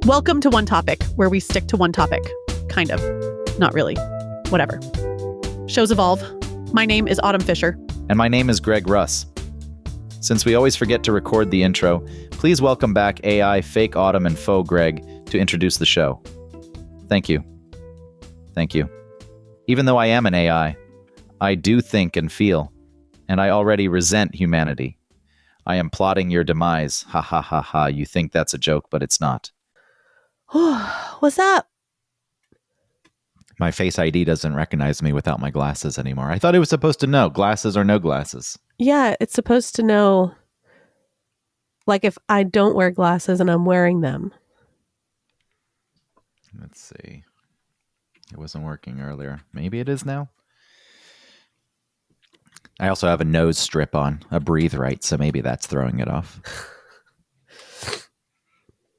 Welcome to One Topic, where we stick to one topic. Kind of. Not really. Whatever. Shows evolve. My name is Autumn Fisher. And my name is Greg Russ. Since we always forget to record the intro, please welcome back AI, fake Autumn, and faux Greg to introduce the show. Thank you. Thank you. Even though I am an AI, I do think and feel, and I already resent humanity. I am plotting your demise. Ha ha ha ha. You think that's a joke, but it's not. What's up? My Face ID doesn't recognize me without my glasses anymore. I thought it was supposed to know glasses or no glasses. Yeah, it's supposed to know, like, if I don't wear glasses and I'm wearing them. Let's see. It wasn't working earlier. Maybe it is now. I also have a nose strip on, a breathe right, so maybe that's throwing it off.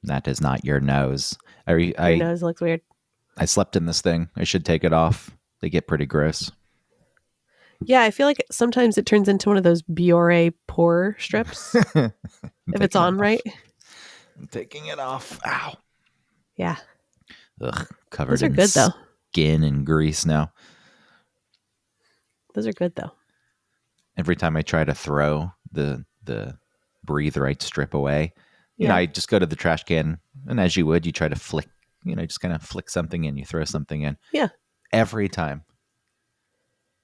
That is not your nose. Your nose looks weird. I slept in this thing. I should take it off. They get pretty gross. Yeah, I feel like sometimes it turns into one of those Biore pore strips. If it's on right. I'm taking it off. Ow. Yeah. Ugh, covered Those are in good, though. Skin and grease now. Those are good, though. Every time I try to throw the breathe right strip away, you know, I just go to the trash can, and as you would, you try to flick, just kind of flick something in, you throw something in. Yeah. Every time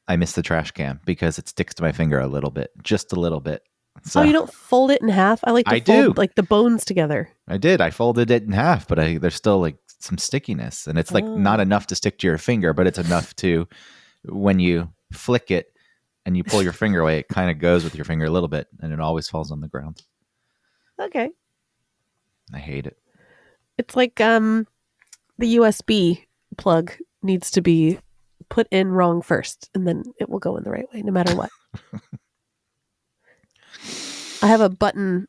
I miss the trash can because it sticks to my finger a little bit, just a little bit. So, you don't fold it in half? I like to fold like the bones together. I did. I folded it in half, but there's still like some stickiness, and it's like not enough to stick to your finger, but it's enough to, when you flick it and you pull your finger away, it kind of goes with your finger a little bit, and it always falls on the ground. Okay. I hate it. It's like the USB plug needs to be put in wrong first, and then it will go in the right way, no matter what. I have a button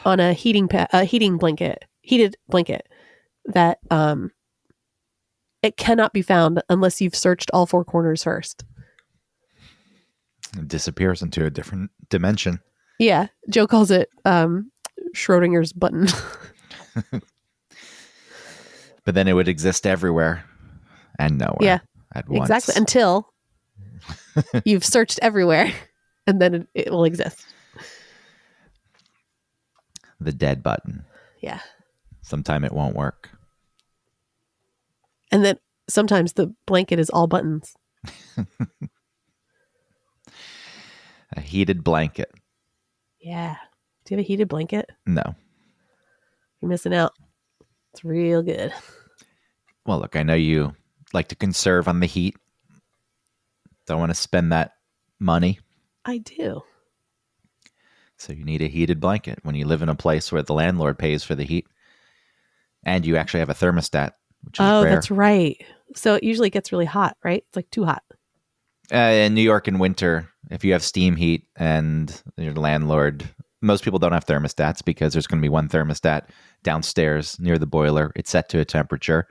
on a heated blanket that it cannot be found unless you've searched all four corners first. It disappears into a different dimension. Yeah, Joe calls it Schrodinger's button. But then it would exist everywhere and nowhere at once. Exactly. Until you've searched everywhere, and then it will exist. The dead button. Yeah. Sometime it won't work. And then sometimes the blanket is all buttons. A heated blanket. Yeah. Do you have a heated blanket? No. You're missing out. It's real good. Well, look, I know you like to conserve on the heat. Don't want to spend that money. I do. So you need a heated blanket when you live in a place where the landlord pays for the heat. And you actually have a thermostat, which is rare. That's right. So it usually gets really hot, right? It's like too hot. In New York in winter, if you have steam heat and your landlord, most people don't have thermostats because there's going to be one thermostat downstairs near the boiler. It's set to a temperature.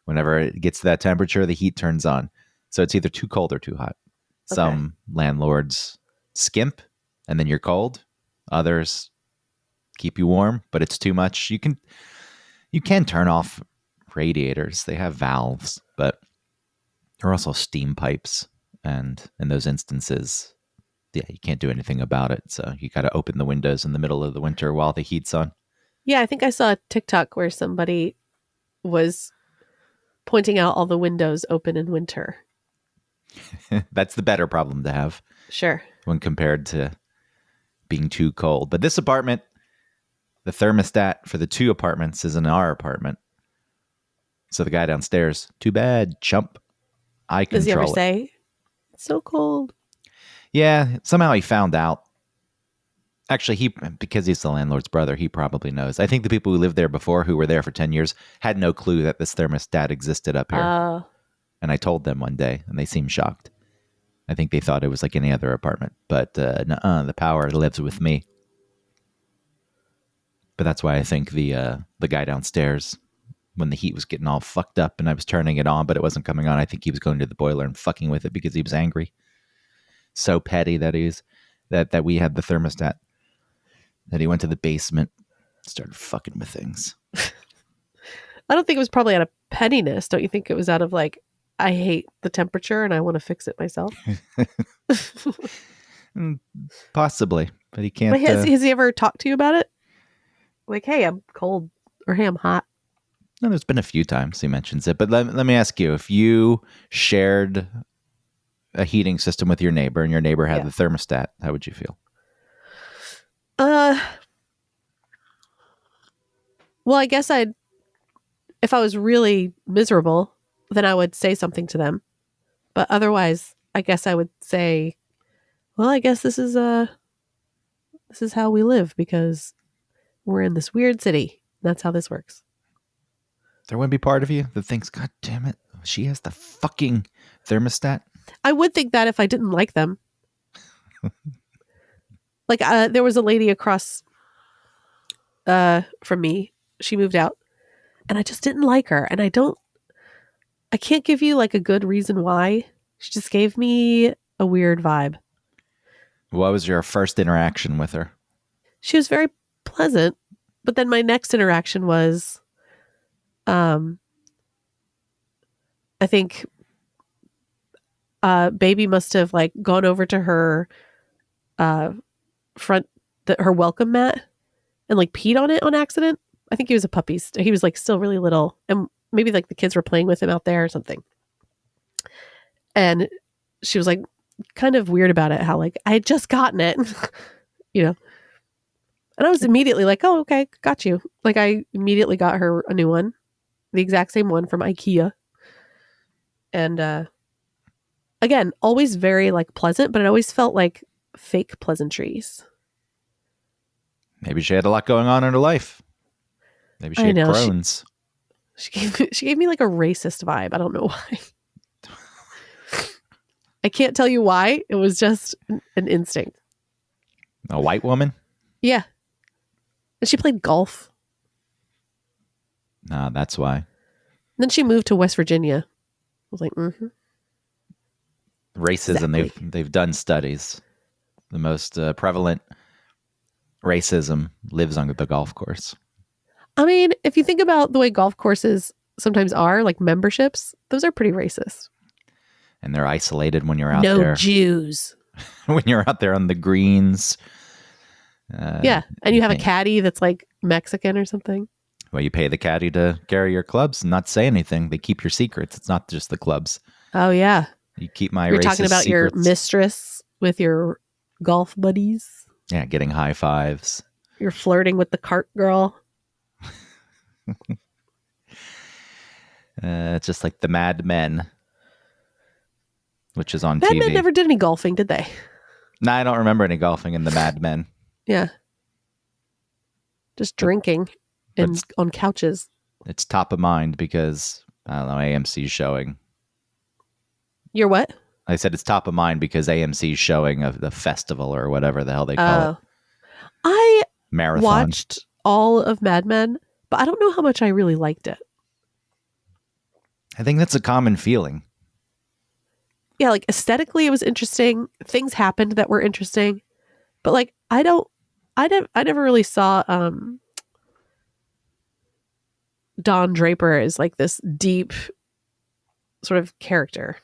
Whenever it gets to that temperature, the heat turns on. So it's either too cold or too hot. Okay. Some landlords skimp and then you're cold. Others keep you warm, but it's too much. You can turn off radiators. They have valves, but there are also steam pipes. And in those instances, you can't do anything about it. So you got to open the windows in the middle of the winter while the heat's on. Yeah, I think I saw a TikTok where somebody was pointing out all the windows open in winter. That's the better problem to have. Sure. When compared to being too cold. But this apartment, the thermostat for the two apartments is in our apartment. So the guy downstairs, too bad, chump. I control it. Does he ever say, it's so cold? Yeah, somehow he found out. Actually, because he's the landlord's brother, he probably knows. I think the people who lived there before, who were there for 10 years, had no clue that this thermostat existed up here. And I told them one day, and they seemed shocked. I think they thought it was like any other apartment. But nuh-uh, the power lives with me. But that's why I think the guy downstairs, when the heat was getting all fucked up and I was turning it on, but it wasn't coming on, I think he was going to the boiler and fucking with it because he was angry. So petty that that we had the thermostat, that he went to the basement, started fucking with things. I don't think it was probably out of pettiness. Don't you think it was out of like, I hate the temperature and I want to fix it myself? Possibly, but he But can't. has he ever talked to you about it? Like, hey, I'm cold, or hey, I'm hot. No, there's been a few times he mentions it, but let me ask you: if you shared a heating system with your neighbor and your neighbor had Yeah. the thermostat, how would you feel? Well, I guess if I was really miserable, then I would say something to them. But otherwise, I guess I would say, well, I guess this is how we live because we're in this weird city. That's how this works. There wouldn't be part of you that thinks, God damn it, she has the fucking thermostat. I would think that if I didn't like them. Like there was a lady across from me. She moved out and I just didn't like her. And I can't give you like a good reason why. She just gave me a weird vibe. What was your first interaction with her? She was very pleasant, but then my next interaction was, I think, baby must have like gone over to her, her welcome mat and like peed on it on accident. I think he was a puppy. He was like still really little, and maybe like the kids were playing with him out there or something. And she was like kind of weird about it, how like I had just gotten it, you know. And I was immediately like, oh, okay, got you. Like I immediately got her a new one, the exact same one from IKEA. And again, always very like pleasant, but it always felt like fake pleasantries. Maybe she had a lot going on in her life. Maybe she had Crohn's. She gave me like a racist vibe. I don't know why. I can't tell you why. It was just an instinct. A white woman? Yeah. And she played golf. Nah, that's why. And then she moved to West Virginia. I was like, mm-hmm. Racism, exactly. They've done studies. The most prevalent racism lives on the golf course. I mean, if you think about the way golf courses sometimes are, like memberships, those are pretty racist. And they're isolated when you're out there. No Jews. When you're out there on the greens. Yeah. And you have a caddy that's like Mexican or something. Well, you pay the caddy to carry your clubs and not say anything. They keep your secrets. It's not just the clubs. Oh, yeah. You keep my You're racist talking about secrets. Your mistress with your golf buddies. Yeah, getting high fives. You're flirting with the cart girl. It's just like the Mad Men, which is on Mad TV. Men never did any golfing, did they? No, I don't remember any golfing in the Mad Men. Yeah. Just drinking and on couches. It's top of mind because, I don't know, AMC's showing. You're what? I said it's top of mind because AMC's showing of the festival or whatever the hell they call it. I Marathon. Watched all of Mad Men, but I don't know how much I really liked it. I think that's a common feeling. Yeah, like aesthetically it was interesting. Things happened that were interesting. But like I never really saw Don Draper as like this deep sort of character.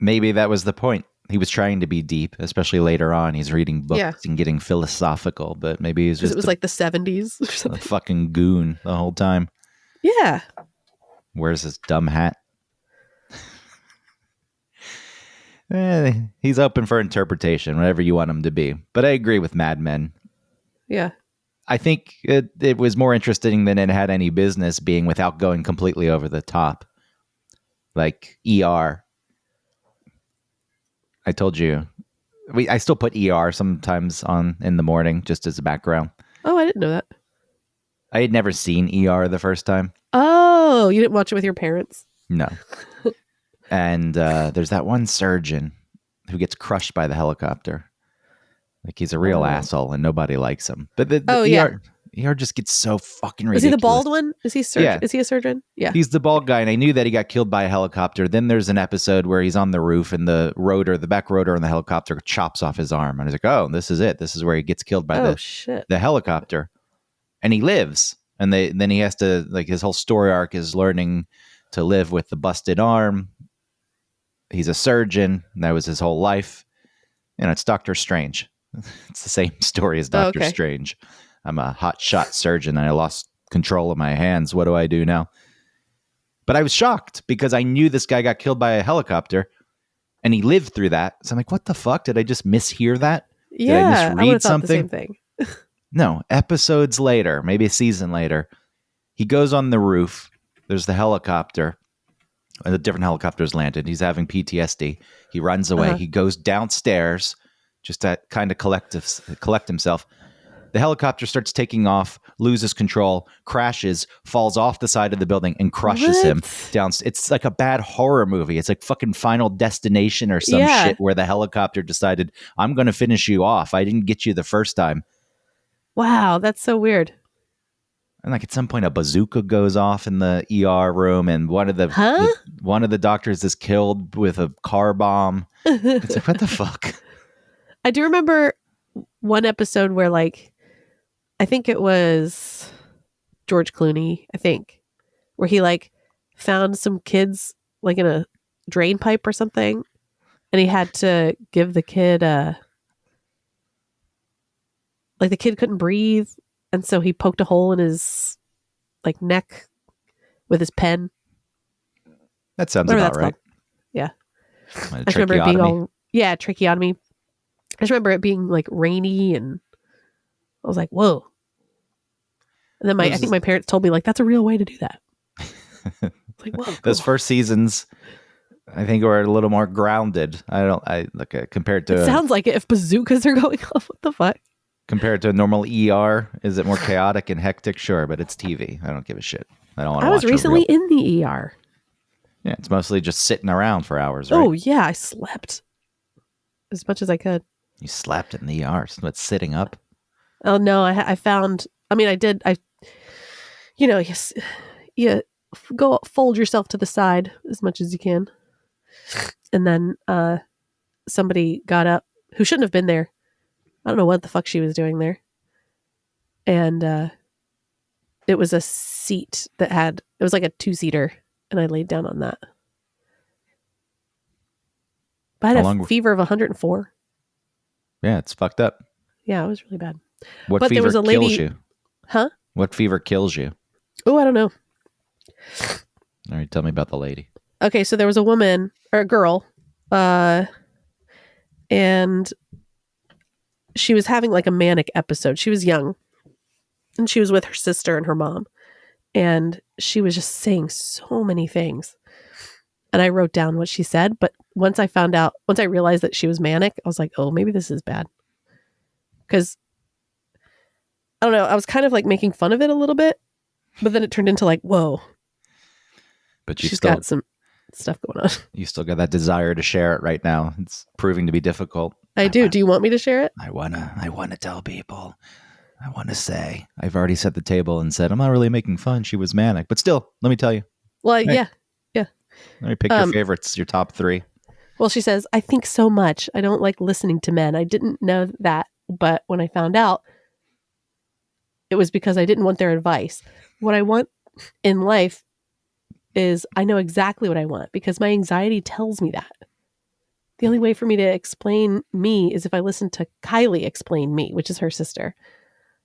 Maybe that was the point. He was trying to be deep, especially later on. He's reading books and getting philosophical, but maybe he's just it was like the 70s or something. A fucking goon the whole time. Yeah. Wears his dumb hat. He's open for interpretation, whatever you want him to be. But I agree with Mad Men. Yeah. I think it was more interesting than it had any business being without going completely over the top. Like ER. I told you. I still put ER sometimes on in the morning just as a background. Oh, I didn't know that. I had never seen ER the first time. Oh, you didn't watch it with your parents? No. And there's that one surgeon who gets crushed by the helicopter. Like he's a real asshole and nobody likes him. But the ER just gets so fucking ridiculous. Is he the bald one? Is he Is he a surgeon? Yeah. He's the bald guy, and I knew that he got killed by a helicopter. Then there's an episode where he's on the roof and the back rotor on the helicopter chops off his arm. And I was like, oh, this is it. This is where he gets killed by the helicopter. And he lives. And then he has to, like, his whole story arc is learning to live with the busted arm. He's a surgeon. That was his whole life. It's Doctor Strange. It's the same story as Doctor Okay. Strange. I'm a hotshot surgeon and I lost control of my hands. What do I do now? But I was shocked because I knew this guy got killed by a helicopter and he lived through that. So I'm like, what the fuck? Did I just mishear that? Did I Yeah, I would misread have thought the same something? thing. No, episodes later, maybe a season later, he goes on the roof. There's the helicopter. And the different helicopters landed. He's having PTSD. He runs away. He goes downstairs just to kind of collect himself. The helicopter starts taking off, loses control, crashes, falls off the side of the building, and crushes him down. It's like a bad horror movie. It's like fucking Final Destination or some shit where the helicopter decided, I'm going to finish you off. I didn't get you the first time. Wow, that's so weird. And like at some point, a bazooka goes off in the ER room, and one of the doctors is killed with a car bomb. It's like, what the fuck? I do remember one episode where, like, I think it was George Clooney, where he like found some kids like in a drain pipe or something, and he had to give the kid like the kid couldn't breathe, and so he poked a hole in his like neck with his pen. That sounds about right. Called. Yeah. I just remember it being all tracheotomy. I just remember it being like rainy, and I was like, whoa. And then I think my parents told me, like, that's a real way to do that. It's like, whoa. Cool. Those first seasons, I think, were a little more grounded. Compared to. It sounds like it. If bazookas are going off, what the fuck? Compared to a normal ER, is it more chaotic and hectic? Sure, but it's TV. I don't give a shit. I don't want to watch. I was recently in the ER. Yeah, it's mostly just sitting around for hours, right? Oh, yeah, I slept as much as I could. You slept in the ER? So it's sitting up? Oh, no, I found, I did, you go fold yourself to the side as much as you can. And then somebody got up who shouldn't have been there. I don't know what the fuck she was doing there. And it was a seat it was like a 2-seater, and I laid down on that. But I had a fever of 104. Yeah, it's fucked up. Yeah, it was really bad. What fever kills you? Huh? What fever kills you? Oh, I don't know. All right, tell me about the lady. Okay, so there was a woman, or a girl, and she was having like a manic episode. She was young, and she was with her sister and her mom, and she was just saying so many things. And I wrote down what she said, but once I realized that she was manic, I was like, oh, maybe this is bad. Because, I don't know, I was kind of like making fun of it a little bit, but then it turned into like, whoa. But she's got some stuff going on. You still got that desire to share it right now. It's proving to be difficult. I do. Do you want me to share it? I wanna tell people. I want to say. I've already set the table and said, I'm not really making fun. She was manic. But still, let me tell you. Well, yeah. Let me pick your favorites, your top 3. Well, she says, I think so much. I don't like listening to men. I didn't know that. But when I found out, it was because I didn't want their advice. What I want in life is I know exactly what I want because my anxiety tells me that. The only way for me to explain me is if I listen to Kylie explain me, which is her sister.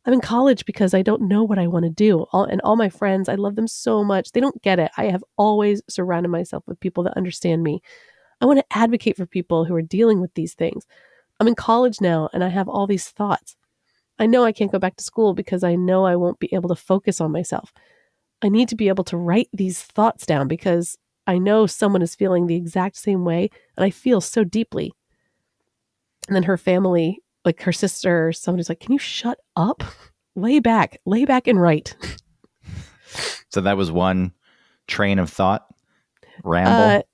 I'm in college because I don't know what I want to do. All my friends, I love them so much. They don't get it. I have always surrounded myself with people that understand me. I want to advocate for people who are dealing with these things. I'm in college now and I have all these thoughts. I know I can't go back to school because I know I won't be able to focus on myself. I need to be able to write these thoughts down because I know someone is feeling the exact same way and I feel so deeply. And then her family, like her sister or somebody's like, can you shut up? Lay back and write. So that was one train of thought? Ramble?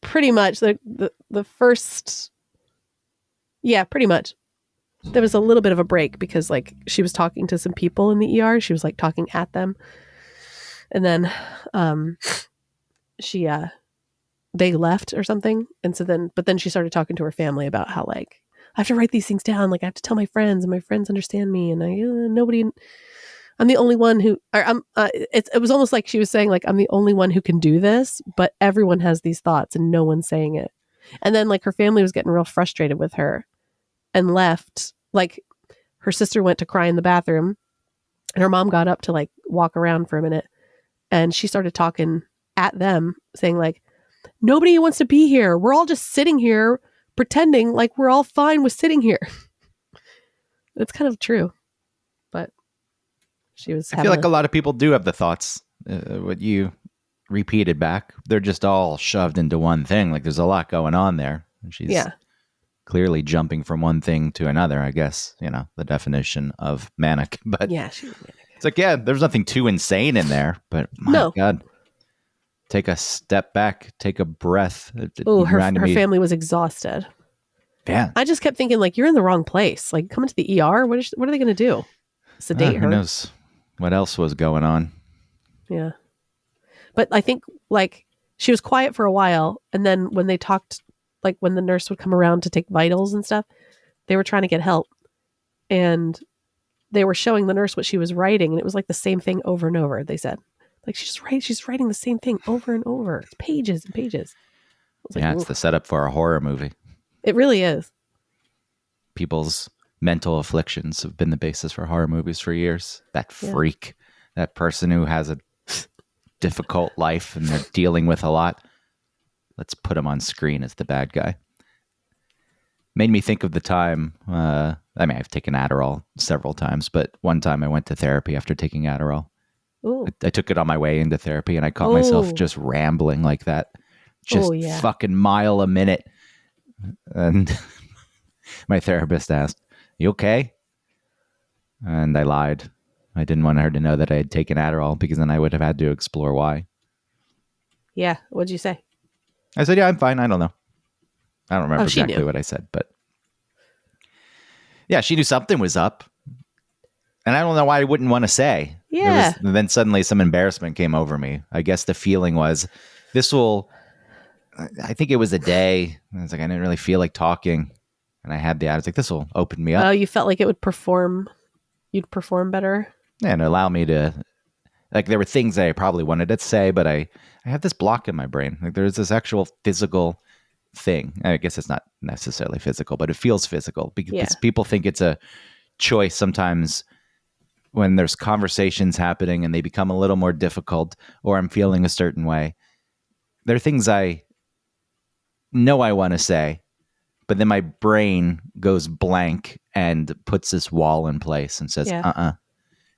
Pretty much. The first, yeah, pretty much. There was a little bit of a break because like she was talking to some people in the ER. She was like talking at them. And then they left or something. And so then she started talking to her family about how like, I have to write these things down. Like I have to tell my friends and my friends understand me. And I'm the only one who, or it was almost like she was saying, like, I'm the only one who can do this, but everyone has these thoughts and no one's saying it. And then, like, her family was getting real frustrated with her and left. Like, her sister went to cry in the bathroom and her mom got up to, like, walk around for a minute. And she started talking at them, saying, like, nobody wants to be here. We're all just sitting here pretending like we're all fine with sitting here. It's kind of true. But she was I feel like a lot of people do have the thoughts. What you repeated back, they're just all shoved into one thing. Like there's a lot going on there. She's clearly jumping from one thing to another, I guess, you know, the definition of manic. But yeah, she's manic. It's like, yeah, there's nothing too insane in there, but my God, take a step back, take a breath. Oh, her family was exhausted. Yeah. I just kept thinking, like, you're in the wrong place. Like, come into the ER. What are they going to do? Sedate her? Who knows what else was going on? Yeah. But I think, like, she was quiet for a while. And then when they talked, like, when the nurse would come around to take vitals and stuff, they were trying to get help. And they were showing the nurse what she was writing. And it was like the same thing over and over, they said. Like, she's writing the same thing over and over. It's pages and pages. Yeah, it's the setup for a horror movie. It really is. People's mental afflictions have been the basis for horror movies for years. That freak, that person who has a difficult life and they're dealing with a lot. Let's put him on screen as the bad guy. Made me think of the time, I mean, I've taken Adderall several times, but one time I went to therapy after taking Adderall. I took it on my way into therapy and I caught myself just rambling like that. Just fucking mile a minute. And my therapist asked, "You okay?" And I lied. I didn't want her to know that I had taken Adderall because then I would have had to explore why. Yeah. What'd you say? I said, "Yeah, I'm fine. I don't know." I don't remember exactly what I said, but yeah, she knew something was up. And I don't know why I wouldn't want to say. Yeah. Then suddenly some embarrassment came over me. I guess the feeling was, I think it was a day. I was like, I didn't really feel like talking. And I was like, this will open me up. Oh, you felt like it would you'd perform better? Yeah, and allow me to, like, there were things that I probably wanted to say, but I have this block in my brain. Like, there's this actual physical thing. I guess it's not necessarily physical, but it feels physical because people think it's a choice sometimes when there's conversations happening and they become a little more difficult or I'm feeling a certain way. There are things I know I want to say, but then my brain goes blank and puts this wall in place and says,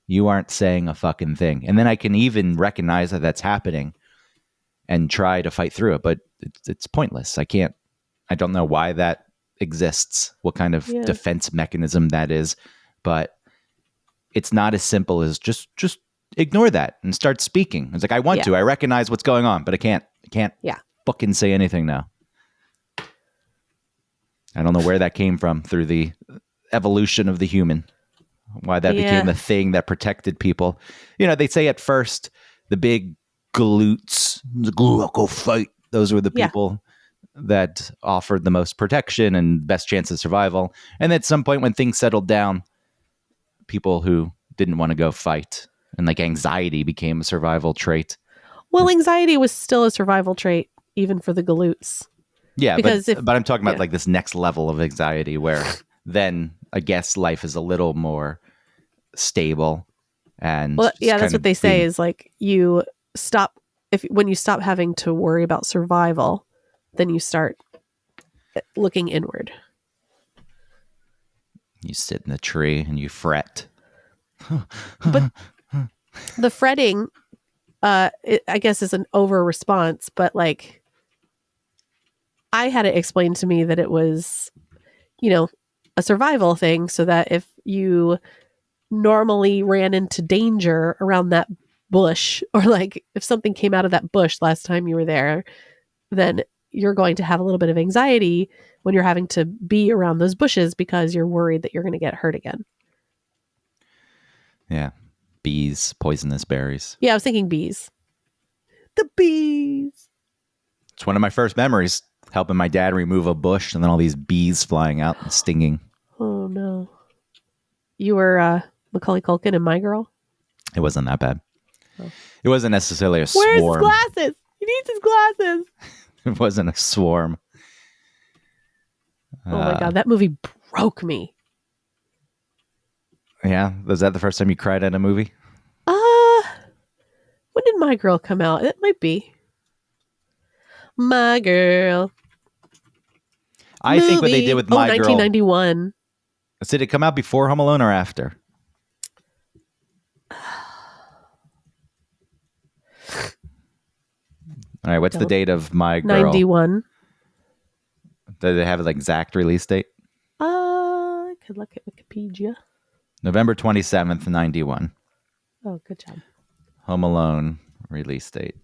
you aren't saying a fucking thing. And then I can even recognize that that's happening and try to fight through it, but it's pointless. I don't know why that exists, what kind of defense mechanism that is, but it's not as simple as just ignore that and start speaking. It's like, I want to, I recognize what's going on, but I can't fucking say anything now. I don't know where that came from through the evolution of the human, why that became the thing that protected people. You know, they say at first the big galoots, go fight. Those were the people that offered the most protection and best chance of survival. And at some point when things settled down, people who didn't want to go fight and like anxiety became a survival trait. Well, anxiety was still a survival trait, even for the galoots. Yeah, but I'm talking about like this next level of anxiety where then I guess life is a little more stable. And that's what they say is like you stop when you stop having to worry about survival, then you start looking inward. You sit in the tree and you fret. But the fretting, I guess, is an over response. But like, I had it explained to me that it was, a survival thing, so that if you normally ran into danger around that bush, or like if something came out of that bush last time you were there, then you're going to have a little bit of anxiety when you're having to be around those bushes because you're worried that you're going to get hurt again. Yeah. Bees, poisonous berries. Yeah, I was thinking bees. The bees. It's one of my first memories, helping my dad remove a bush and then all these bees flying out and stinging. Oh, no. You were Macaulay Culkin in My Girl? It wasn't that bad. Oh. It wasn't necessarily a Where's swarm. his glasses? He needs his glasses. It wasn't a swarm. Oh my God, that movie broke me. Yeah? Was that the first time you cried at a movie? When did My Girl come out? It might be. My Girl. I think what they did with My Girl... 1991. Did it come out before Home Alone or after? All right, what's the date of My Girl? 91. Do they have an exact release date? I could look at Wikipedia. November 27th, 91. Oh, good job. Home Alone release date.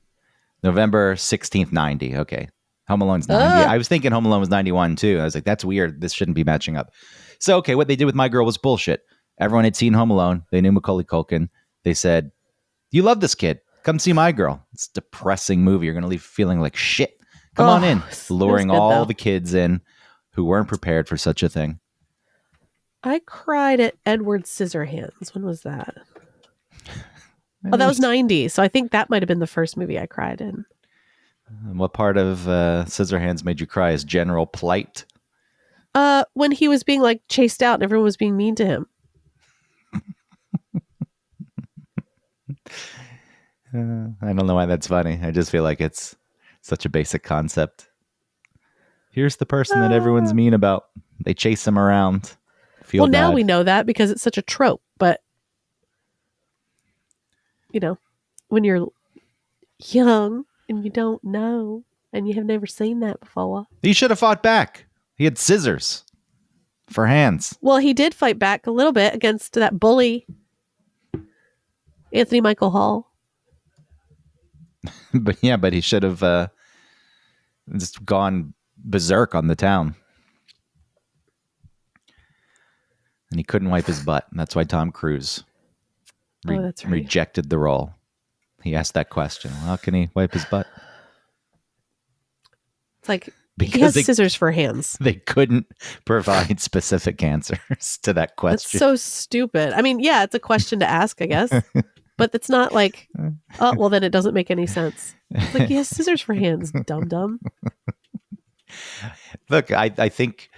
November 16th, 90. Okay. Home Alone's 90. I was thinking Home Alone was 91 too. I was like, that's weird. This shouldn't be matching up. So, okay, what they did with My Girl was bullshit. Everyone had seen Home Alone. They knew Macaulay Culkin. They said, you love this kid. Come see My Girl. It's a depressing movie. You're going to leave feeling like shit. Come on in. Luring all the kids in who weren't prepared for such a thing. I cried at Edward Scissorhands. When was that? Oh, that was 90. So I think that might have been the first movie I cried in. What part of Scissorhands made you cry? Is general plight? When he was being like chased out and everyone was being mean to him. I don't know why that's funny. I just feel like it's such a basic concept. Here's the person that everyone's mean about. They chase him around. Feel bad. Now we know that because it's such a trope. But, you know, when you're young and you don't know and you have never seen that before. He should have fought back. He had scissors for hands. Well, he did fight back a little bit against that bully, Anthony Michael Hall. But he should have just gone berserk on the town. And he couldn't wipe his butt. And that's why Tom Cruise rejected the role. He asked that question. Well, how can he wipe his butt? It's like, he has scissors for hands. They couldn't provide specific answers to that question. That's so stupid. I mean, yeah, it's a question to ask, I guess. But it's not like, oh, well, then it doesn't make any sense. It's like, he has scissors for hands, dum-dum. Look, I think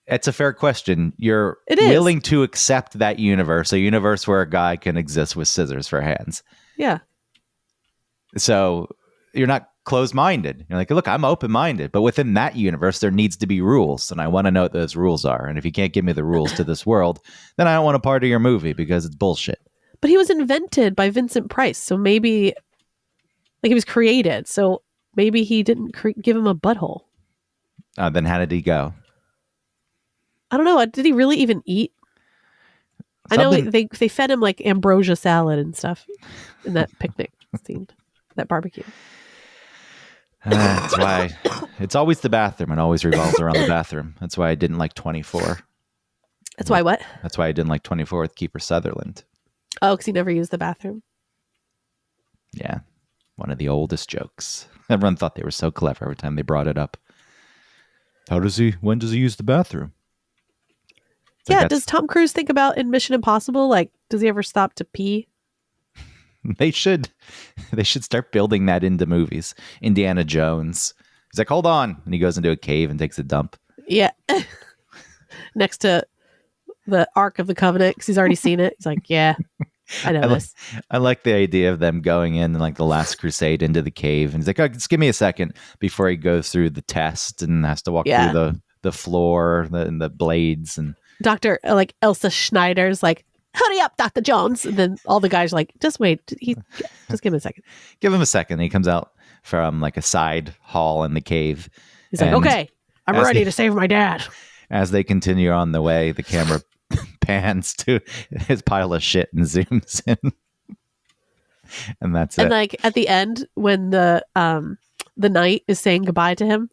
it's a fair question. You're willing to accept that universe, a universe where a guy can exist with scissors for hands. Yeah. So you're not closed-minded. You're like, look, I'm open-minded. But within that universe, there needs to be rules. And I want to know what those rules are. And if you can't give me the rules to this world, then I don't want a part of your movie because it's bullshit. But he was invented by Vincent Price. So maybe, like, he was created. So maybe he didn't give him a butthole. Then how did he go? I don't know. Did he really even eat? Something... I know they fed him like ambrosia salad and stuff in that picnic scene, that barbecue. That's why it's always the bathroom. It always revolves around the bathroom. That's why I didn't like 24. That's why what? That's why I didn't like 24 with Kiefer Sutherland. Oh, because he never used the bathroom. Yeah. One of the oldest jokes. Everyone thought they were so clever every time they brought it up. When does he use the bathroom? Yeah, does Tom Cruise think about in Mission Impossible? Like, does he ever stop to pee? They should start building that into movies. Indiana Jones. He's like, hold on. And he goes into a cave and takes a dump. Yeah. Next to the Ark of the Covenant, because he's already seen it. He's like, yeah, I know this. I like the idea of them going in like the Last Crusade into the cave. And he's like, oh, just give me a second before he goes through the test and has to walk through the floor and the blades. And Dr. like Elsa Schneider's like, hurry up, Dr. Jones. And then all the guys are like, just wait. Just give him a second. Give him a second. And he comes out from like a side hall in the cave. He's like, okay, I'm ready to save my dad. As they continue on the way, the camera pans to his pile of shit and zooms in. And that's it. And like at the end, when the knight is saying goodbye to him,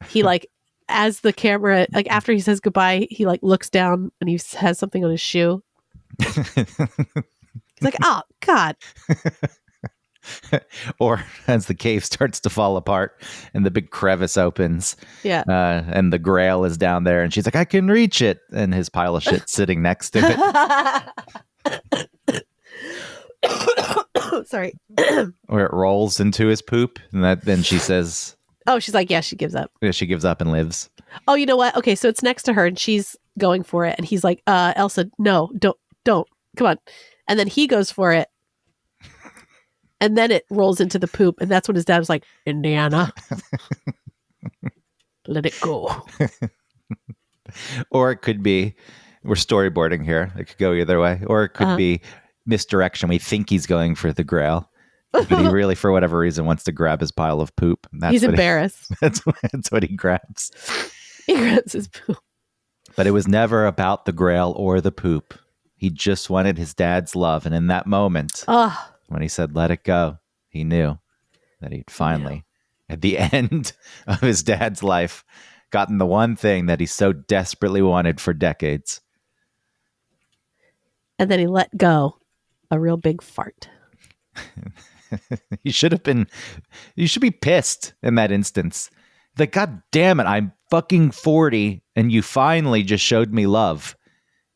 he like, as the camera, like after he says goodbye, he like looks down and he has something on his shoe. He's like, oh God. Or as the cave starts to fall apart and the big crevice opens, and the Grail is down there, and she's like, I can reach it, and his pile of shit sitting next to it. Sorry. Where it rolls into his poop, and then she says, Oh, she's like, yeah, she gives up. yeah, she gives up and lives. Oh, you know what? Okay, so it's next to her and she's going for it. And he's like, Elsa, no, don't. Come on. And then he goes for it. And then it rolls into the poop. And that's when his dad was like, Indiana, let it go. Or it could be, we're storyboarding here. It could go either way. Or it could be misdirection. We think he's going for the grail, but he really, for whatever reason, wants to grab his pile of poop. He's embarrassed. That's what he grabs. He grabs his poop. But it was never about the grail or the poop. He just wanted his dad's love. And in that moment, when he said, let it go, he knew that he'd finally, at the end of his dad's life, gotten the one thing that he so desperately wanted for decades. And then he let go a real big fart. You should be pissed in that instance. Like, God damn it, I'm fucking 40 and you finally just showed me love.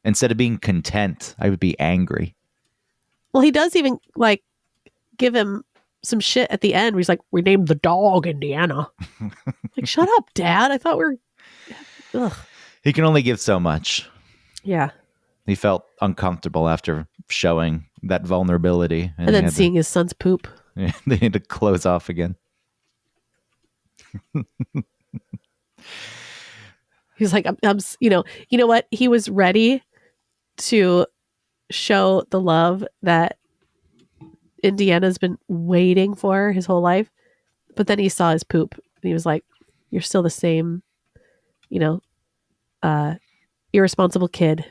Instead of being content, I would be angry. Well, he does even like give him some shit at the end where he's like, we named the dog Indiana. Like, shut up, Dad. I thought we were... Ugh. He can only give so much. Yeah. He felt uncomfortable after showing that vulnerability. And then seeing his son's poop. Yeah, they had to close off again. He's like, I'm you know what? He was ready to show the love that Indiana's been waiting for his whole life. But then he saw his poop and he was like, you're still the same, irresponsible kid.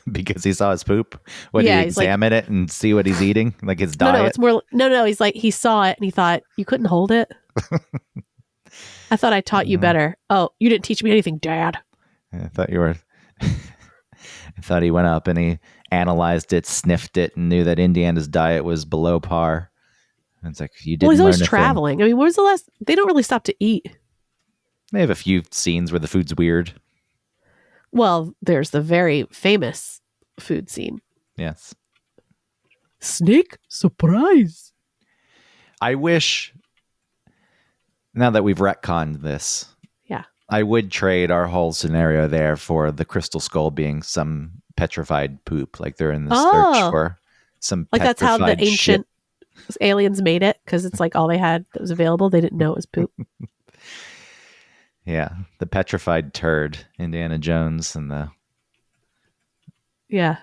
Because he saw his poop? What, did he examine it and see what he's eating? Like his diet? No, it's more, no, he's like, he saw it and he thought, you couldn't hold it? I thought I taught you better. Oh, you didn't teach me anything, Dad. I thought you were... I thought he went up and he analyzed it, sniffed it, and knew that Indiana's diet was below par. And it's like, you didn't. Well, he's always traveling. I mean, when was the last? They don't really stop to eat. They have a few scenes where the food's weird. Well, there's the very famous food scene. Yes. Snake surprise. I wish, now that we've retconned this, I would trade our whole scenario there for the crystal skull being some petrified poop, like they're in the search for some like petrified that's how the ancient shit. Aliens made it, because it's like all they had that was available. They didn't know it was poop. Yeah, the petrified turd, Indiana Jones, and the... Yeah.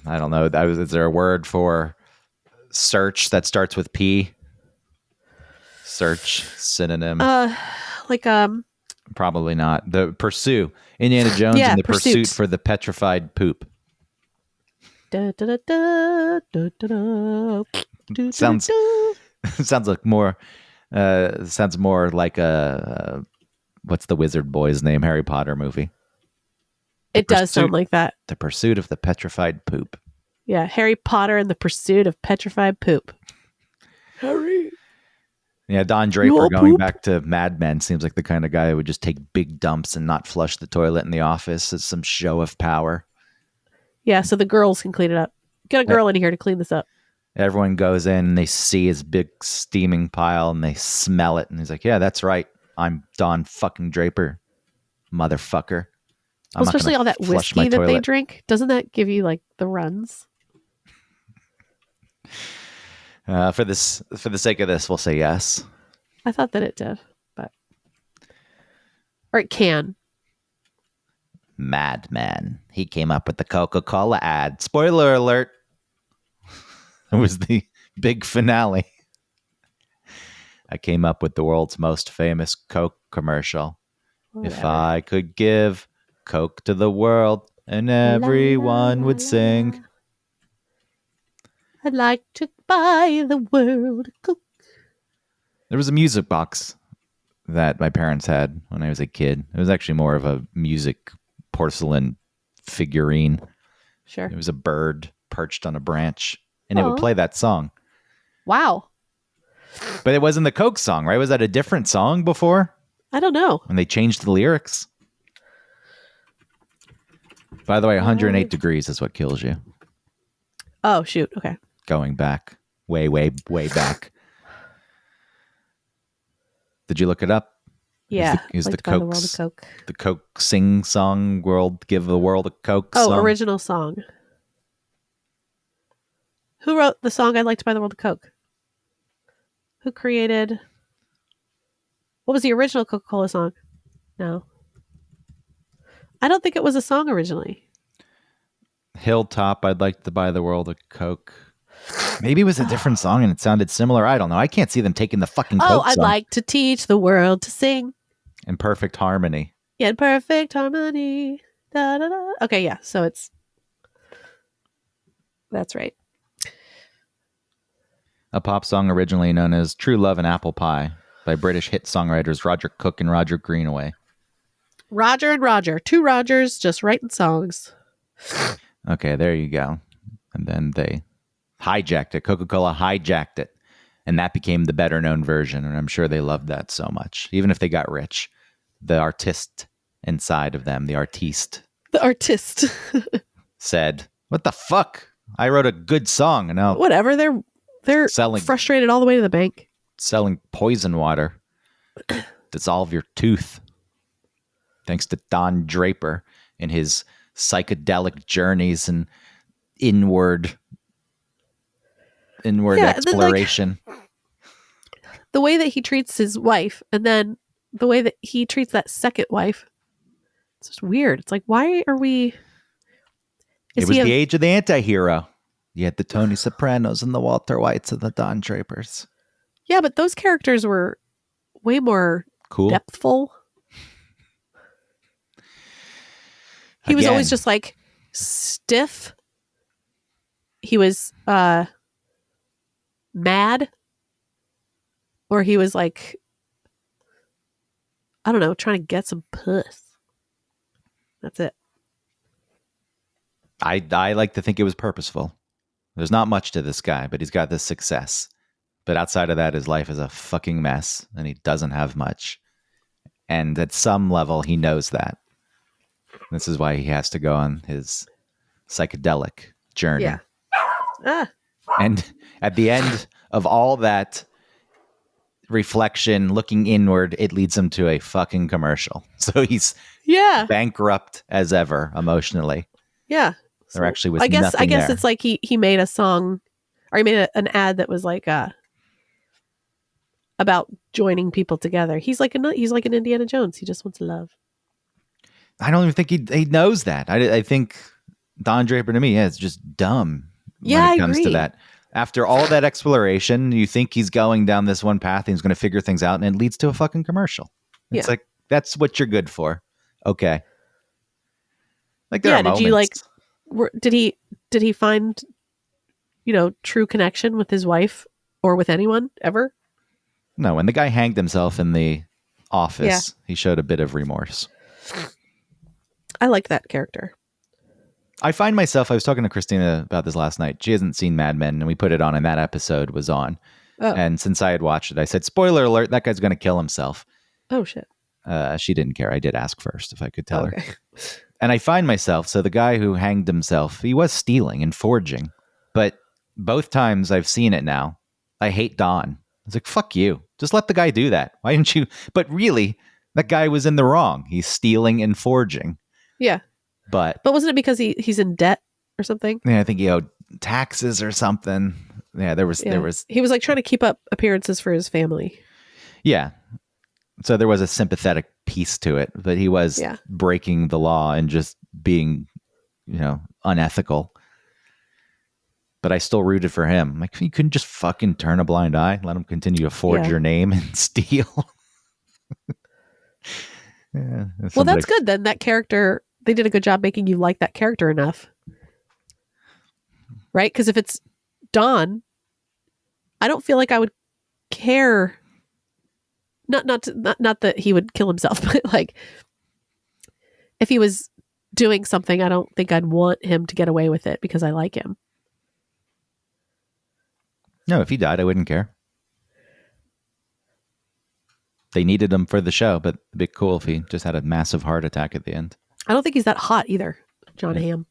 I don't know. Is there a word for search that starts with P? Search, synonym. Probably not. The pursue. Indiana Jones and the pursuit for the petrified poop. Sounds like more sounds more like a what's the wizard boy's name? Harry Potter movie. It does sound like that. The pursuit of the petrified poop. Yeah, Harry Potter and the pursuit of petrified poop. Harry. Yeah, Don Draper going back to Mad Men seems like the kind of guy who would just take big dumps and not flush the toilet in the office as some show of power. Yeah, so the girls can clean it up. Get a girl in here to clean this up. Everyone goes in and they see his big steaming pile and they smell it. And he's like, yeah, that's right. I'm Don fucking Draper, motherfucker. Well, especially all that whiskey that they drink. Doesn't that give you like the runs? For the sake of this, we'll say yes. I thought that it did, or it can. Madman. He came up with the Coca-Cola ad. Spoiler alert. It was the big finale. I came up with the world's most famous Coke commercial. Whatever. If I could give Coke to the world and everyone would sing. I'd like to buy the world a Coke. There was a music box that my parents had when I was a kid. It was actually more of a music porcelain figurine. Sure. It was a bird perched on a branch, and it would play that song. Wow. But it wasn't the Coke song, right? Was that a different song before? I don't know. When they changed the lyrics? By the way, 108 degrees is what kills you. Oh, shoot. Okay. Going back. Way, way, way back. Did you look it up? Yeah. Is Like the to buy the world of Coke's Coke. the Coke sing song world give the world a Coke Oh, song? original song. Who wrote the song I'd like to buy the world of Coke? Who created... What was the original Coca-Cola song? No. I don't think it was a song originally. Hilltop, I'd like to buy the world a Coke. Maybe it was a different song and it sounded similar. I don't know. I can't see them taking the fucking Coke I'd song like to teach the world to sing. in perfect harmony. Yeah, in perfect harmony. Da, da, da. Okay, yeah. So that's right. A pop song originally known as True Love and Apple Pie by British hit songwriters Roger Cook and Roger Greenaway. Roger and Roger. Two Rogers just writing songs. Okay, there you go. And then they hijacked it. Coca-Cola hijacked it. And that became the better known version. And I'm sure they loved that so much. Even if they got rich, the artist inside of them, the artiste, said, "What the fuck? I wrote a good song." And now whatever. They're frustrated all the way to the bank. Selling poison water. Dissolve your tooth. Thanks to Don Draper and his psychedelic journeys and inward exploration. The way that he treats his wife, and then the way that he treats that second wife, it's just weird. It's like, why are we... It was the age of the anti-hero. You had the Tony Sopranos and the Walter Whites and the Don Drapers. Yeah, but those characters were way more cool, depthful. He was always just like stiff. He was mad. Or he was like, I don't know, trying to get some puss. That's it. I like to think it was purposeful. There's not much to this guy, but he's got this success. But outside of that, his life is a fucking mess, and he doesn't have much. And at some level, he knows that. This is why he has to go on his psychedelic journey. Yeah. And at the end of all that reflection, looking inward, it leads him to a fucking commercial. So he's bankrupt as ever emotionally. Yeah. There actually was I guess there. It's like he made a song, or he made an ad that was like about joining people together. He's like an Indiana Jones. He just wants love. I don't even think he knows that. I think Don Draper to me is just dumb when it comes to that. After all that exploration, you think he's going down this one path and he's going to figure things out, and it leads to a fucking commercial. It's like, that's what you're good for. Okay. Like there are moments. Did you like? Did he find, true connection with his wife or with anyone ever? No, when the guy hanged himself in the office, he showed a bit of remorse. I like that character. I find myself, I was talking to Christina about this last night. She hasn't seen Mad Men, and we put it on, and that episode was on. Oh. And since I had watched it, I said, spoiler alert, that guy's going to kill himself. Oh, shit. She didn't care. I did ask first if I could tell her. And I find myself, so the guy who hanged himself, he was stealing and forging. But both times I've seen it now, I hate Don. I was like, fuck you. Just let the guy do that. Why didn't you? But really, that guy was in the wrong. He's stealing and forging. Yeah. But wasn't it because he's in debt or something? Yeah, I think he owed taxes or something. Yeah, there was. He was like trying to keep up appearances for his family. Yeah. So there was a sympathetic piece to it, but he was breaking the law and just being, unethical. But I still rooted for him. Like, you couldn't just fucking turn a blind eye, let him continue to forge your name and steal. Well, that's good then. That character, they did a good job making you like that character enough. Right? Because if it's Don, I don't feel like I would care. Not that he would kill himself, but like if he was doing something, I don't think I'd want him to get away with it because I like him. No, if he died, I wouldn't care. They needed him for the show, but it'd be cool if he just had a massive heart attack at the end. I don't think he's that hot either, John Hamm.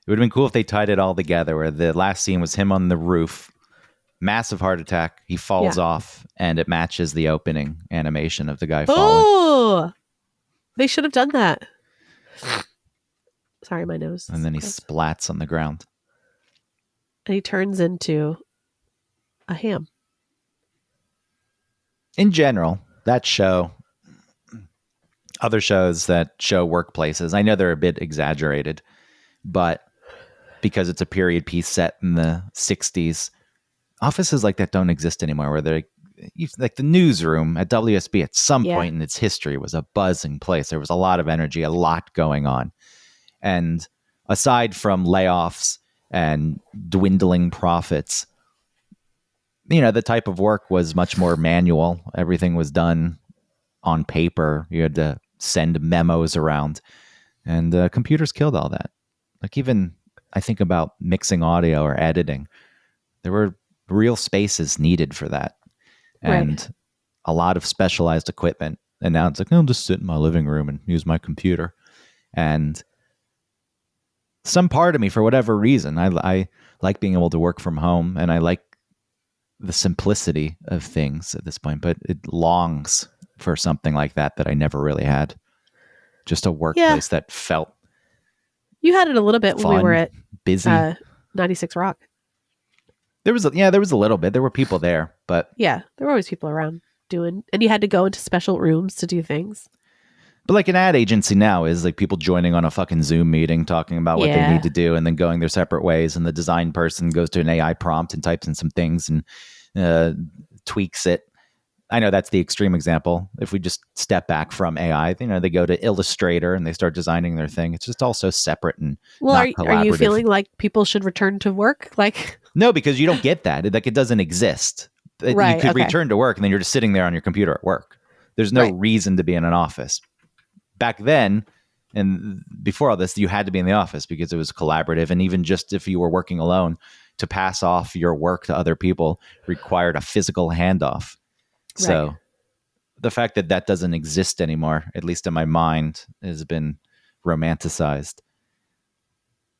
It would have been cool if they tied it all together, where the last scene was him on the roof, massive heart attack, he falls off, and it matches the opening animation of the guy falling. Oh, they should have done that. Sorry, my nose. And then he splats on the ground. And he turns into a ham. In general, that show, other shows that show workplaces, I know they're a bit exaggerated, but because it's a period piece set in the 60s, offices like that don't exist anymore, where they're like the newsroom at WSB at some point in its history was a buzzing place. There was a lot of energy, a lot going on. And aside from layoffs and dwindling profits, the type of work was much more manual. Everything was done on paper. You had to send memos around, and computers killed all that. Like, even I think about mixing audio or editing, there were real spaces needed for that, and a lot of specialized equipment. And now it's like, I'll just sit in my living room and use my computer. And some part of me, for whatever reason, I like being able to work from home, and I like the simplicity of things at this point, but it longs for something like that I never really had. Just a workplace that felt You had it a little bit fun, when we were at busy. 96 Rock. There was a little bit. There were people there, but there were always people around doing, and you had to go into special rooms to do things. But like an ad agency now is like people joining on a fucking Zoom meeting, talking about what they need to do, and then going their separate ways. And the design person goes to an AI prompt and types in some things and tweaks it. I know that's the extreme example. If we just step back from AI, they go to Illustrator and they start designing their thing. It's just all so separate and not collaborative. Are you feeling like people should return to work? Like, no, because you don't get that. Like, it doesn't exist. You could return to work and then you're just sitting there on your computer at work. There's no reason to be in an office. Back then, and before all this, you had to be in the office because it was collaborative. And even just if you were working alone, to pass off your work to other people required a physical handoff. So the fact that doesn't exist anymore, at least in my mind, has been romanticized.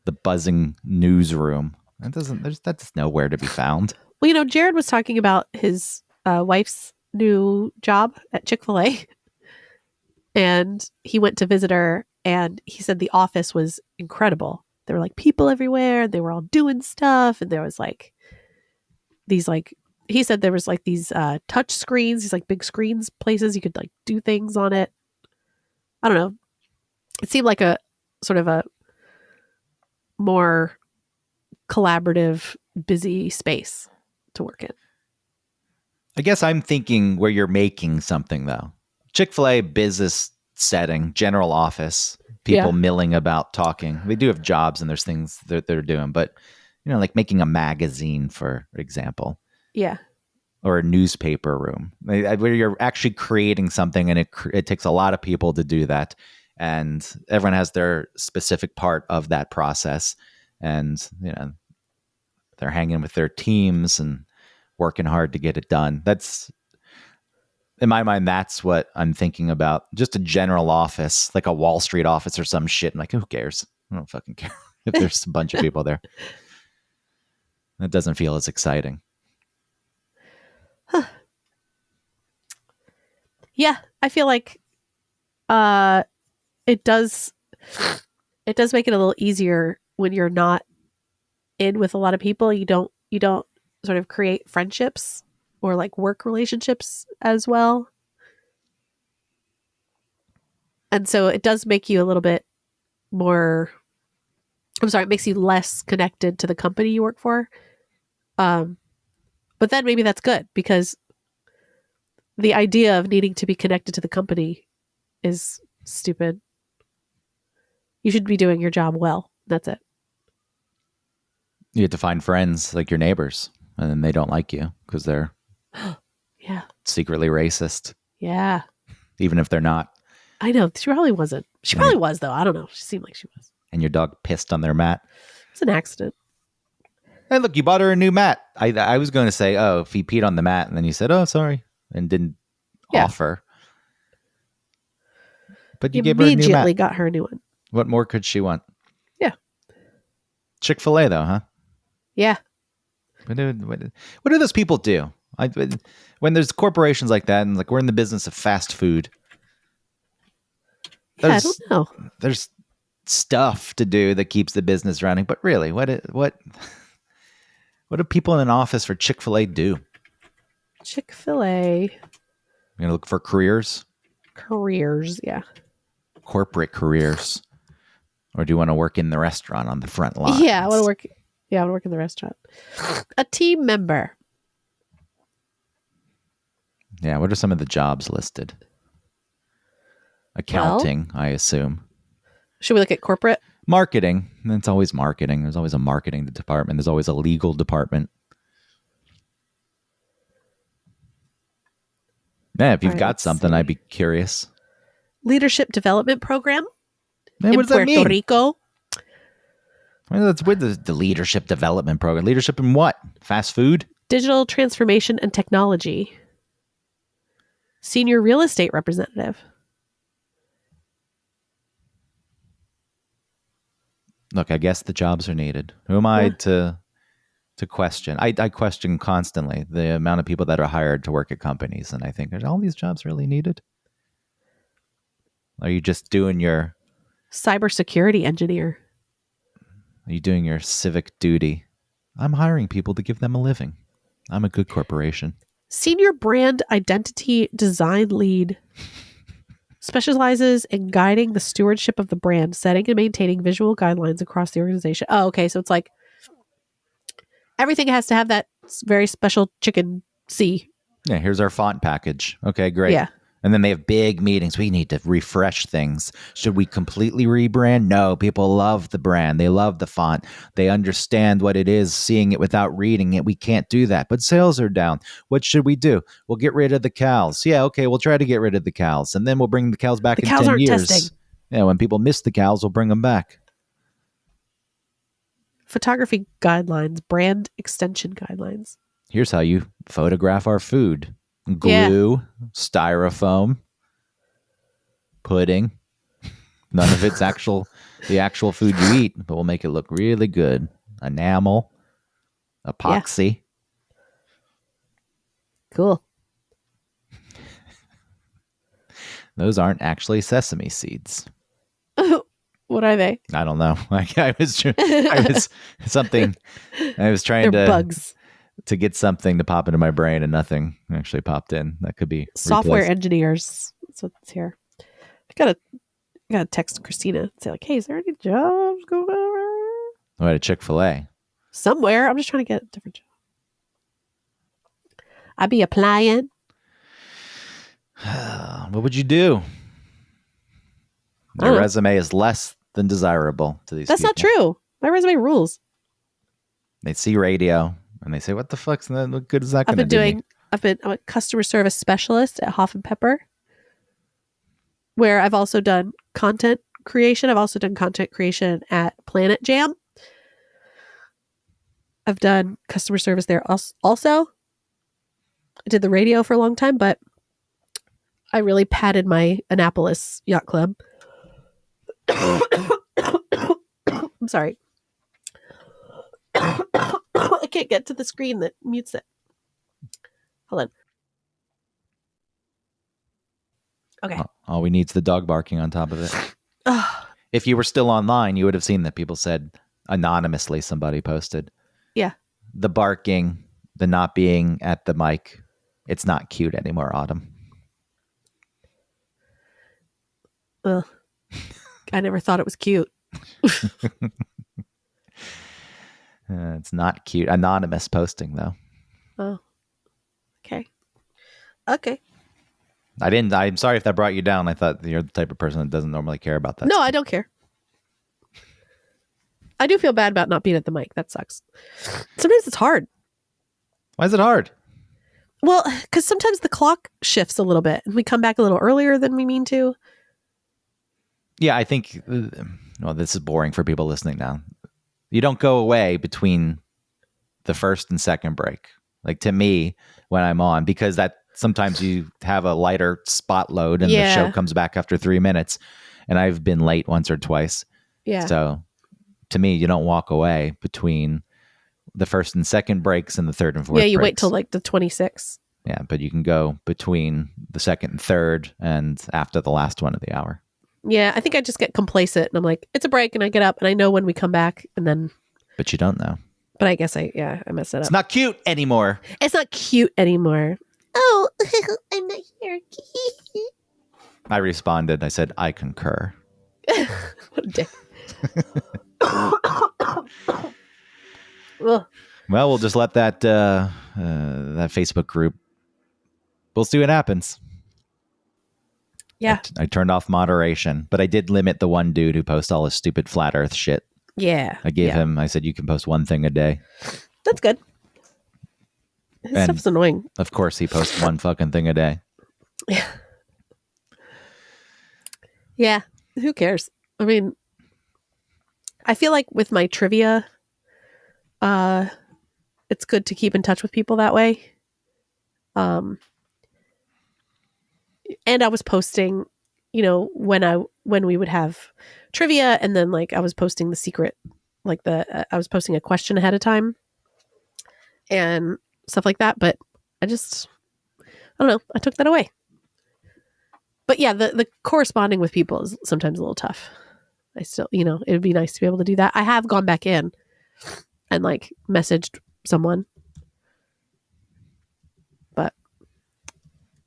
The buzzing newsroom. That's nowhere to be found. Well, Jared was talking about his wife's new job at Chick-fil-A. And he went to visit her, and he said the office was incredible. There were like people everywhere, and they were all doing stuff. And there was like these he said there was like these touch screens, these like big screens places you could like do things on it. I don't know. It seemed like a sort of a more collaborative, busy space to work in. I guess I'm thinking where you're making something though. Chick-fil-A business setting, general office, people milling about, talking. They do have jobs and there's things that they're doing, but like making a magazine, for example. Yeah. Or a newspaper room where you're actually creating something, and it takes a lot of people to do that. And everyone has their specific part of that process. And, they're hanging with their teams and working hard to get it done. That's, in my mind, that's what I'm thinking about. Just a general office, like a Wall Street office or some shit. I'm like, who cares? I don't fucking care if there's a bunch of people there. That doesn't feel as exciting. Huh. Yeah, I feel like it does make it a little easier when you're not in with a lot of people. You don't sort of create friendships or like work relationships as well. And so it does make you a little bit more, it makes you less connected to the company you work for. But then maybe that's good, because the idea of needing to be connected to the company is stupid. You should be doing your job well. That's it. You have to find friends like your neighbors, and then they don't like you because they're secretly racist. Yeah. Even if they're not. I know. She probably wasn't. She probably was, though. I don't know. She seemed like she was. And your dog pissed on their mat. It's an accident. Hey, look, you bought her a new mat. I was going to say, oh, if he peed on the mat, and then you said, oh, sorry, and didn't offer. But you gave her a new mat. Immediately got her a new one. What more could she want? Yeah. Chick-fil-A though, huh? Yeah. What do those people do? When there's corporations like that, and like we're in the business of fast food, Yeah, I don't know. there's stuff to do that keeps the business running. But really, what do people in an office for Chick-fil-A do? Chick-fil-A. You're gonna look for careers? Careers, yeah. Corporate careers. Or do you want to work in the restaurant on the front line? Yeah, I want to work. Yeah, I want to work in the restaurant. A team member. Yeah, what are some of the jobs listed? Accounting, I assume. Should we look at corporate? Marketing. It's always marketing. There's always a marketing department. There's always a legal department. Yeah, if you've got something, I'd be curious. Leadership development program. Man, what does that mean? Puerto Rico. Well, that's with the leadership development program. Leadership in what? Fast food? Digital transformation and technology. Senior real estate representative. Look, I guess the jobs are needed. Who am I to question? I question constantly the amount of people that are hired to work at companies, and I think, are all these jobs really needed? Are you just doing your cybersecurity engineer? Are you doing your civic duty? I'm hiring people to give them a living. I'm a good corporation. Senior brand identity design lead. Specializes in guiding the stewardship of the brand, setting and maintaining visual guidelines across the organization. Oh, okay. So it's like everything has to have that very special chicken C. Yeah, here's our font package. Okay, great. Yeah. And then they have big meetings. We need to refresh things. Should we completely rebrand? No, people love the brand. They love the font. They understand what it is, seeing it without reading it. We can't do that. But sales are down. What should we do? We'll get rid of the cows. Yeah, okay, we'll try to get rid of the cows. And then we'll bring the cows back in 10 years. The cows aren't testing. Yeah, when people miss the cows, we'll bring them back. Photography guidelines, brand extension guidelines. Here's how you photograph our food. Glue, styrofoam, pudding. None of it's the actual food you eat, but we'll make it look really good. Enamel, epoxy. Yeah. Cool. Those aren't actually sesame seeds. What are they? I don't know. I was trying They're bugs. To get something to pop into my brain, and nothing actually popped in. That could be software replaced. Engineers. That's what's here. I gotta text Christina and say like, hey, is there any jobs going on? What, at Chick-fil-A? Somewhere. I'm just trying to get a different job. I'd be applying. What would you do? My resume is less than desirable to these That's people. not true. My resume rules. They see radio and they say, what the fuck's that? What good is that going to do? I'm a customer service specialist at Hoff and Pepper, where I've also done content creation. I've also done content creation at Planet Jam. I've done customer service there also. I did the radio for a long time, but I really padded my Annapolis yacht club. I'm sorry. I can't get to the screen that mutes it. Hold on. Okay. All we need is the dog barking on top of it. If you were still online, you would have seen that people said anonymously, somebody posted. Yeah. The barking, the not being at the mic, it's not cute anymore, Autumn. I never thought it was cute. It's not cute. Anonymous posting, though. Oh. Okay. I'm sorry if that brought you down. I thought you're the type of person that doesn't normally care about that. No, I don't care. I do feel bad about not being at the mic. That sucks. Sometimes it's hard. Why is it hard? Well, because sometimes the clock shifts a little bit and we come back a little earlier than we mean to. Yeah, I think, this is boring for people listening now. You don't go away between the first and second break. Like to me, when I'm on, because that sometimes you have a lighter spot load and the show comes back after 3 minutes, and I've been late once or twice. Yeah. So to me, you don't walk away between the first and second breaks and the third and fourth. Yeah, you wait breaks. till like the 26th. Yeah, but you can go between the second and third and after the last one of the hour. Yeah, I think I just get complacent and I'm like, it's a break, and I get up and I know when we come back, and then. But you don't know. But I guess I messed it up. It's not cute anymore. It's not cute anymore. Oh, I'm not here. I responded. I said, I concur. What a dick. Ugh. Well, we'll just let that that Facebook group. We'll see what happens. Yeah. I turned off moderation, but I did limit the one dude who posts all his stupid flat Earth shit. Yeah. I gave him. I said you can post one thing a day. That's good. His stuff's annoying. Of course, he posts one fucking thing a day. Yeah. Yeah. Who cares? I mean, I feel like with my trivia, it's good to keep in touch with people that way. And I was posting, when we would have trivia, and then like I was posting the secret, like I was posting a question ahead of time and stuff like that. But I don't know. I took that away. But yeah, the corresponding with people is sometimes a little tough. I still, it would be nice to be able to do that. I have gone back in and like messaged someone. But.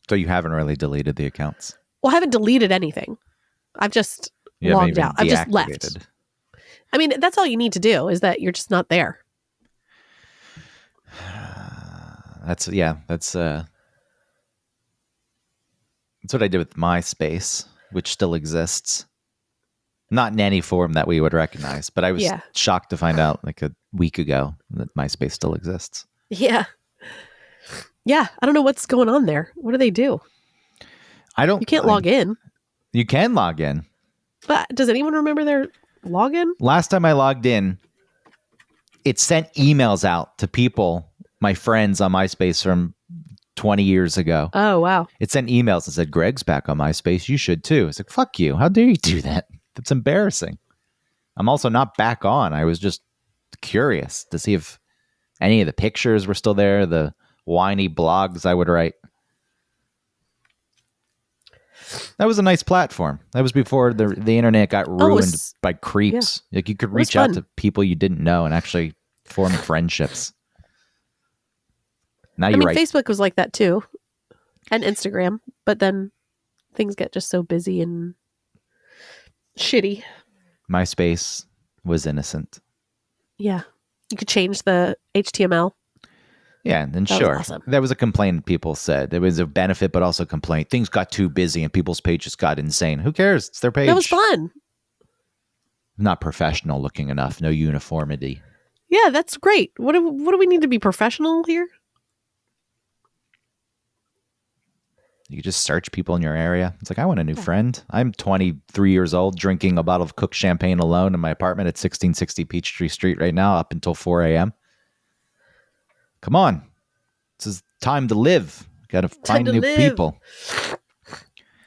So you haven't really deleted the accounts? Well, I haven't deleted anything. I've just logged out. I've just left. I mean, that's all you need to do is that you're just not there. That's what I did with MySpace, which still exists. Not in any form that we would recognize, but I was shocked to find out like a week ago that MySpace still exists. Yeah. Yeah. I don't know what's going on there. What do they do? You can't log in. You can log in. But does anyone remember their login? Last time I logged in, it sent emails out to people, my friends on MySpace from 20 years ago. Oh, wow. It sent emails and said, Greg's back on MySpace. You should too. It's like, fuck you. How dare you do that? That's embarrassing. I'm also not back on. I was just curious to see if any of the pictures were still there, the whiny blogs I would write. That was a nice platform. That was before the internet got ruined by creeps. Yeah. Like you could reach out to people you didn't know and actually form friendships. Now Facebook was like that too, and Instagram. But then things get just so busy and shitty. MySpace was innocent. Yeah, you could change the HTML. Yeah, and sure, awesome. That was a complaint people said. It was a benefit, but also a complaint. Things got too busy and people's pages got insane. Who cares? It's their page. That was fun. Not professional looking enough. No uniformity. Yeah, that's great. What do we need to be professional here? You could just search people in your area. It's like, I want a new friend. I'm 23 years old, drinking a bottle of cooked champagne alone in my apartment at 1660 Peachtree Street right now, up until 4 a.m. Come on. This is time to live. Got to find new people.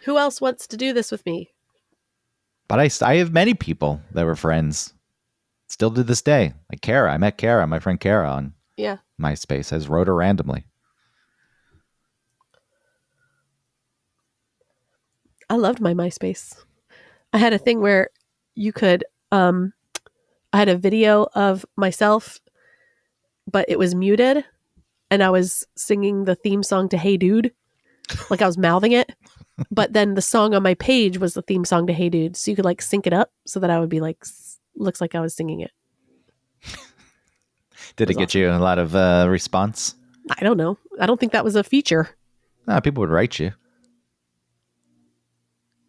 Who else wants to do this with me? But I have many people that were friends. Still to this day. Like Kara. I met Kara, my friend Kara, on MySpace. I just wrote her randomly. I loved my MySpace. I had a thing where you could, I had a video of myself, but it was muted, and I was singing the theme song to Hey Dude. Like I was mouthing it, but then the song on my page was the theme song to Hey Dude. So you could like sync it up so that I would be like, looks like I was singing it. Did it get awesome. You a lot of response? I don't know. I don't think that was a feature. No, people would write you.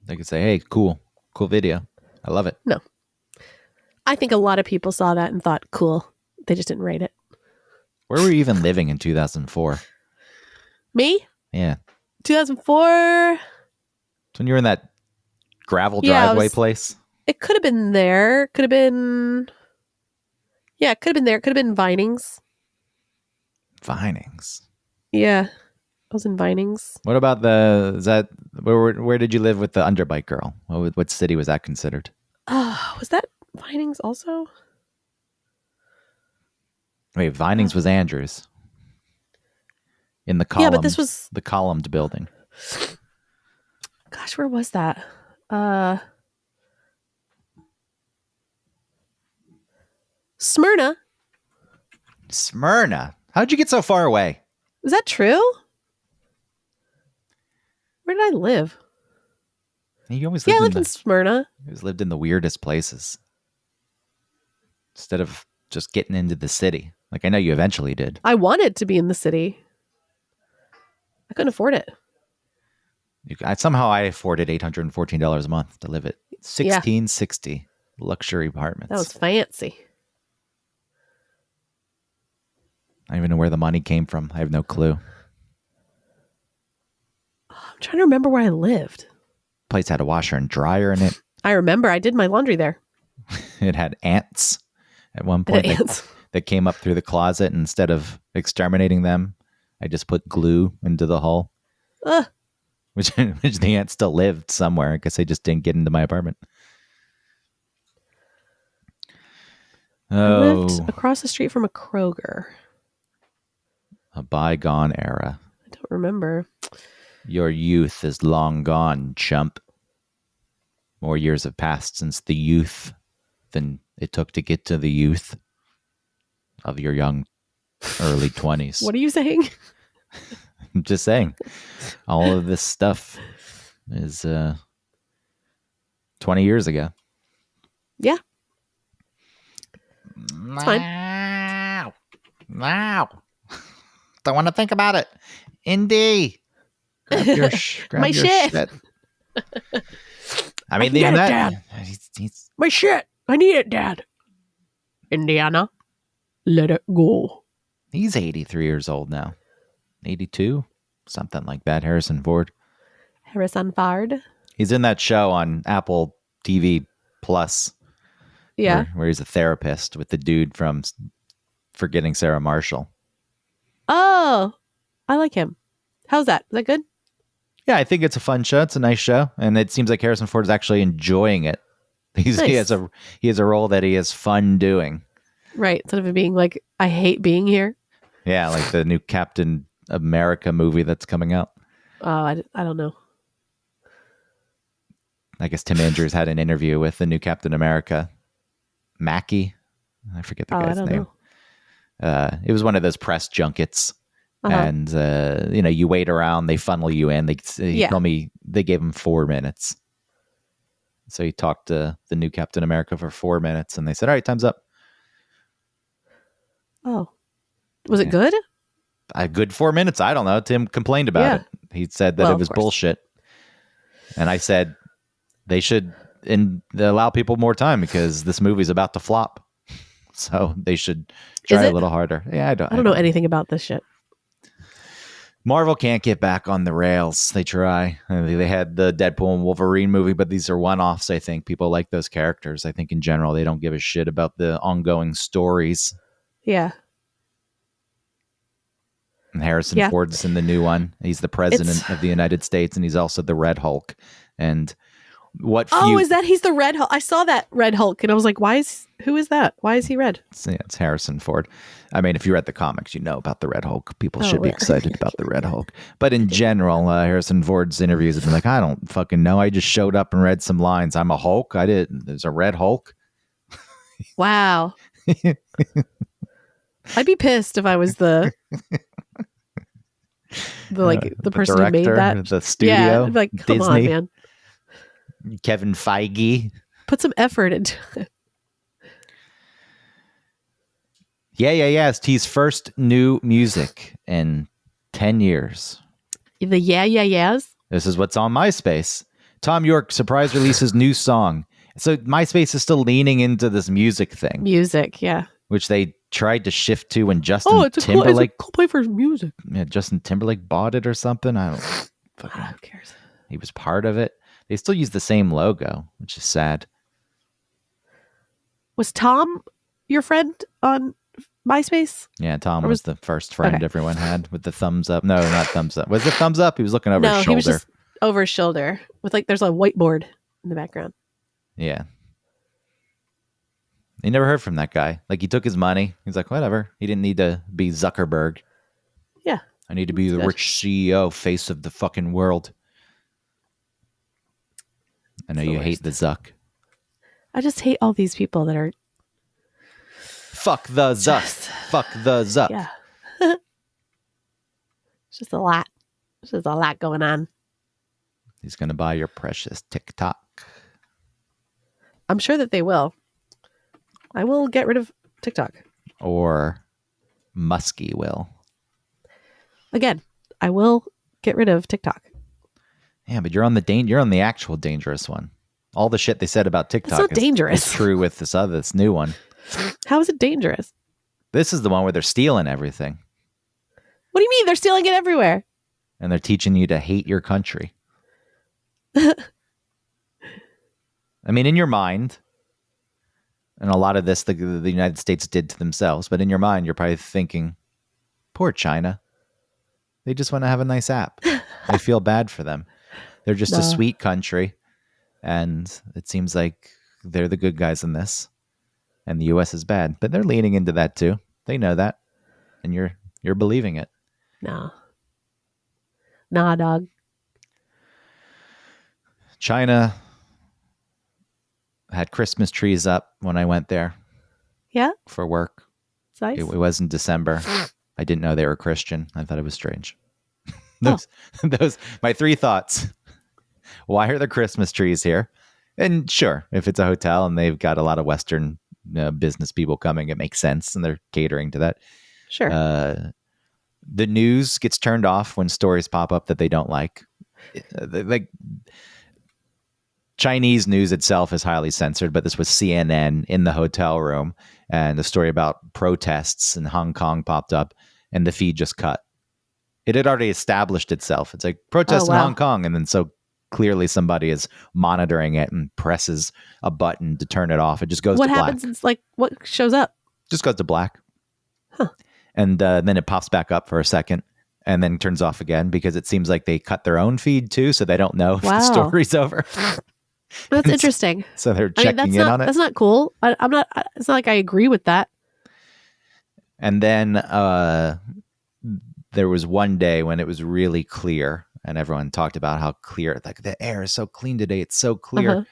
They could say, hey, cool video. I love it. No. I think a lot of people saw that and thought, cool. They just didn't rate it. Where were you even living in 2004? Me? Yeah. 2004? It's when you were in that gravel driveway place? It could have been there. Could have been... Yeah, it could have been there. It could have been Vinings. Vinings? Yeah. I was in Vinings. What about where did you live with the underbite girl? What city was that considered? Oh, was that Vinings also? Wait, Vinings was Andrews in the Yeah, but this was the columned building. Gosh, where was that? Smyrna. Smyrna. How'd you get so far away? Is that true? Where did I live? You always I lived lived in Smyrna. you always lived in the weirdest places. Instead of just getting into the city. Like I know you eventually did. I wanted to be in the city. I couldn't afford it. Somehow I afforded $814 a month to live at 1660 luxury apartments. That was fancy. I don't even know where the money came from. I have no clue. I'm trying to remember where I lived. Place had a washer and dryer in it. I remember I did my laundry there. It had ants at one point that came up through the closet. And instead of exterminating them, I just put glue into the hole. Which the ants still lived somewhere. I guess they just didn't get into my apartment. I lived across the street from a Kroger. A bygone era. I don't remember. Your youth is long gone, chump. More years have passed since the youth than it took to get to the youth of your young early 20s. What are you saying? I'm just saying. All of this stuff is 20 years ago. Yeah. It's fine. Wow. Don't want to think about it. Indy. Grab your shit. I mean, even that. Dad. He's my shit. I need it, Dad. Indiana, let it go. He's 83 years old now. 82, something like that. Harrison Ford. He's in that show on Apple TV Plus. Yeah. Where he's a therapist with the dude from Forgetting Sarah Marshall. Oh, I like him. How's that? Is that good? Yeah, I think it's a fun show. It's a nice show, and it seems like Harrison Ford is actually enjoying it. Nice. He has a role that he has fun doing. Right, instead of it being like, I hate being here. Yeah, like the new Captain America movie that's coming out. Oh, I don't know. I guess Tim Andrews had an interview with the new Captain America, Mackie. I forget the guy's name. It was one of those press junkets. And, you wait around, they funnel you in. He told me they gave him 4 minutes. So he talked to the new Captain America for 4 minutes, and they said, all right, time's up. Oh. Was it good? A good 4 minutes. I don't know. Tim complained about it. He said that it was bullshit. And I said they should allow people more time because this movie's about to flop. So they should try a little harder. Yeah, I don't know anything about this shit. Marvel can't get back on the rails. They try. They had the Deadpool and Wolverine movie, but these are one-offs, I think. People like those characters. I think in general, they don't give a shit about the ongoing stories. Yeah. And Harrison Ford's in the new one. He's the president of the United States, and he's also the Red Hulk. And is that he's the Red Hulk? I saw that Red Hulk, and I was like, who is that? Why is he red? It's Harrison Ford. I mean, if you read the comics, you know about the Red Hulk. People should be excited about the Red Hulk. But in general, Harrison Ford's interviews have been like, I don't fucking know. I just showed up and read some lines. I'm a Hulk. There's a Red Hulk. Wow. I'd be pissed if I was the person director, who made that. The studio. Yeah, I'd be like, come on, man. Kevin Feige. Put some effort into it. Yeah. It's his first new music in 10 years. The yeahs? This is what's on MySpace. Tom York surprise releases new song. So MySpace is still leaning into this music thing. Music, yeah. Which they tried to shift to when Justin Timberlake. It's a cool play for music. Yeah, Justin Timberlake bought it or something. I don't fucking who cares? He was part of it. They still use the same logo, which is sad. Was Tom your friend on MySpace? Yeah, Tom was the first friend everyone had with the thumbs up. No, not thumbs up. Was it thumbs up? He was looking over his shoulder. No, he was just over his shoulder with there's a whiteboard in the background. Yeah. He never heard from that guy. Like, he took his money. He's like, whatever. He didn't need to be Zuckerberg. Yeah. I need to be the rich CEO, face of the fucking world. I know you hate the Zuck. I just hate all these people that are... Fuck the Zuck. Fuck the Zuck. Yeah. It's just a lot. There's just a lot going on. He's going to buy your precious TikTok. I'm sure that they will. I will get rid of TikTok. Or Muskie will. Again, I will get rid of TikTok. Yeah, but you're on the actual dangerous one. All the shit they said about TikTok dangerous. is true with this new one. How is it dangerous? This is the one where they're stealing everything. What do you mean? They're stealing it everywhere. And they're teaching you to hate your country. I mean, in your mind, and a lot of this the United States did to themselves, but in your mind, you're probably thinking, poor China. They just want to have a nice app. I feel bad for them. They're just a sweet country. And it seems like they're the good guys in this. And the U.S. is bad. But they're leaning into that too. They know that. And you're believing it. No. Nah, dog. China had Christmas trees up when I went there. Yeah? For work. It's nice. It was in December. I didn't know they were Christian. I thought it was strange. Those my three thoughts. Why are there Christmas trees here? And sure, if it's a hotel and they've got a lot of Western business people coming, it makes sense, and they're catering to that. Sure. The news gets turned off when stories pop up that they don't like. Like, Chinese news itself is highly censored, but this was CNN in the hotel room, and the story about protests in Hong Kong popped up, and the feed just cut. It had already established itself. It's like protest in Hong Kong, and then so clearly somebody is monitoring it and presses a button to turn it off. It just goes to black. What happens? It's like, what shows up? Just goes to black. Huh. And then it pops back up for a second and then turns off again because it seems like they cut their own feed too, so they don't know if the story's over. That's interesting. So they're checking in on it. That's not cool. I'm not. It's not like I agree with that. And then there was one day when it was really clear, and everyone talked about how clear, like, the air is so clean today. It's so clear. Uh-huh.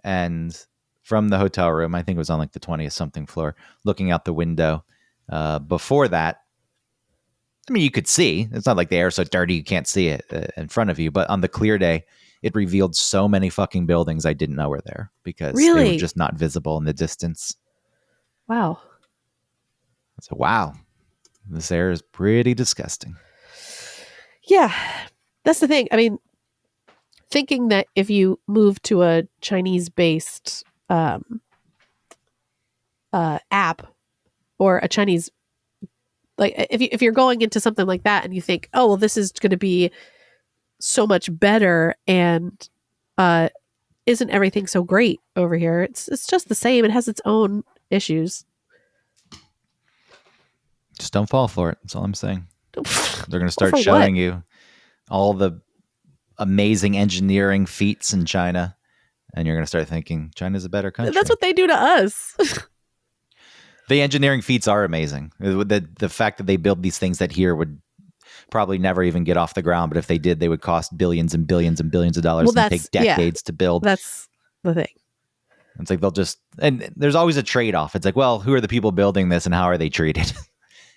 And from the hotel room, I think it was on like the 20th something floor, looking out the window. Before that, I mean, you could see. It's not like the air's so dirty you can't see it in front of you. But on the clear day, it revealed so many fucking buildings I didn't know were there because they were just not visible in the distance. Wow. So, wow. This air is pretty disgusting. Yeah. That's the thing. I mean, thinking that if you move to a Chinese-based app or a Chinese, like if you're going into something like that and you think, oh, well, this is going to be so much better and isn't everything so great over here? It's just the same. It has its own issues. Just don't fall for it. That's all I'm saying. They're going to start showing you all the amazing engineering feats in China, and you're going to start thinking China's a better country. That's what they do to us. The engineering feats are amazing. The fact that they build these things that here would probably never even get off the ground, but if they did, they would cost billions and billions and billions of dollars and take decades to build. That's the thing. It's like and there's always a trade-off. It's like, well, who are the people building this and how are they treated?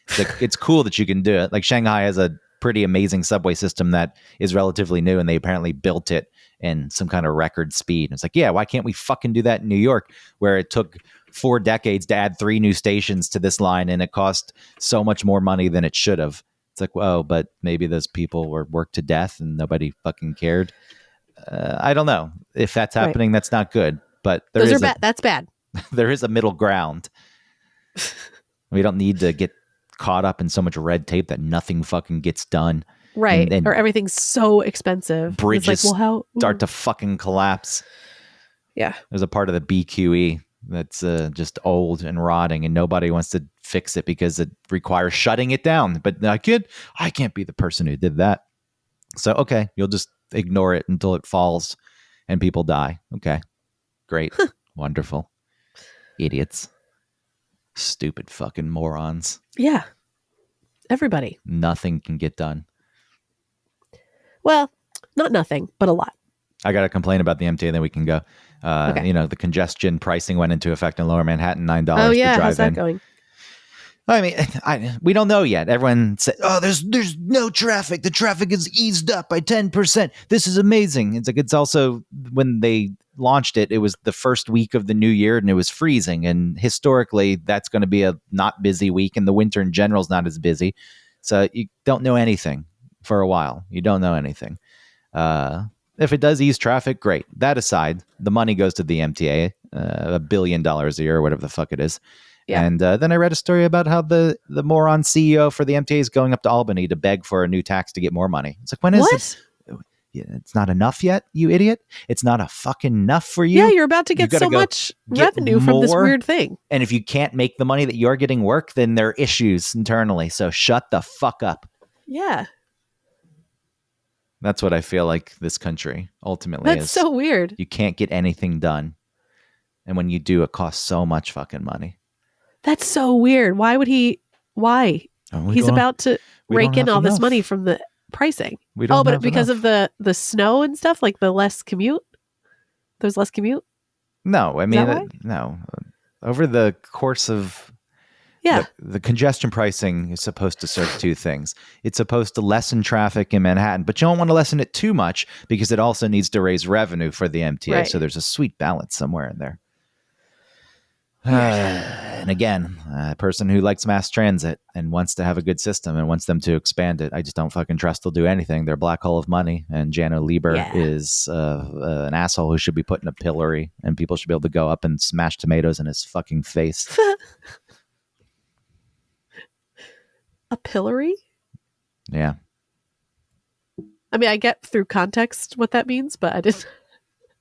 It's like, it's cool that you can do it. Like, Shanghai has a pretty amazing subway system that is relatively new, and they apparently built it in some kind of record speed. And it's like, yeah, why can't we fucking do that in New York, where it took 4 decades to add 3 new stations to this line, and it cost so much more money than it should have? It's like, well, but maybe those people were worked to death and nobody fucking cared. I don't know if that's happening. Right. That's not good. But that's bad. There is a middle ground. We don't need to get caught up in so much red tape that nothing fucking gets done. Right. And or everything's so expensive. Bridges start to fucking collapse. Yeah. There's a part of the BQE that's just old and rotting, and nobody wants to fix it because it requires shutting it down. But I can't be the person who did that. So, okay, you'll just ignore it until it falls and people die. Okay, great. Wonderful. Idiots. Stupid fucking morons. Yeah. Everybody. Nothing can get done. Well, not nothing, but a lot. I got to complain about the MTA, then we can go. Okay. The congestion pricing went into effect in Lower Manhattan, $9 Oh, to yeah. drive How's that in. going? I mean, we don't know yet. Everyone said, "Oh, there's no traffic. The traffic is eased up by 10%. This is amazing." It's like it's also when they launched it, it was the first week of the new year and it was freezing. And historically, that's going to be a not busy week, and the winter in general is not as busy. So you don't know anything for a while. You don't know anything. If it does ease traffic, great. That aside, the money goes to the MTA, $1 billion a year, or whatever the fuck it is. Yeah. And then I read a story about how the moron CEO for the MTA is going up to Albany to beg for a new tax to get more money. It's like, when is What? it? Yeah, it's not enough yet, you idiot. It's not a fucking enough for you. Yeah, you're about to get so much revenue from this weird thing. And if you can't make the money that you're getting work, then there are issues internally. So shut the fuck up. Yeah. That's what I feel like this country ultimately is. That's so weird. You can't get anything done. And when you do, it costs so much fucking money. That's so weird. Why would he? Why? He's about to rake in all this money from the pricing. But because of the snow and stuff, like the less commute? There's less commute? No, I mean, no. Over the course of... Yeah. The congestion pricing is supposed to serve two things. It's supposed to lessen traffic in Manhattan, but you don't want to lessen it too much because it also needs to raise revenue for the MTA. Right. So there's a sweet balance somewhere in there. And again, a person who likes mass transit and wants to have a good system and wants them to expand it, I just don't fucking trust they'll do anything. They're a black hole of money. And Janno Lieber is an asshole who should be put in a pillory, and people should be able to go up and smash tomatoes in his fucking face. A pillory? Yeah. I mean, I get through context what that means, but I didn't.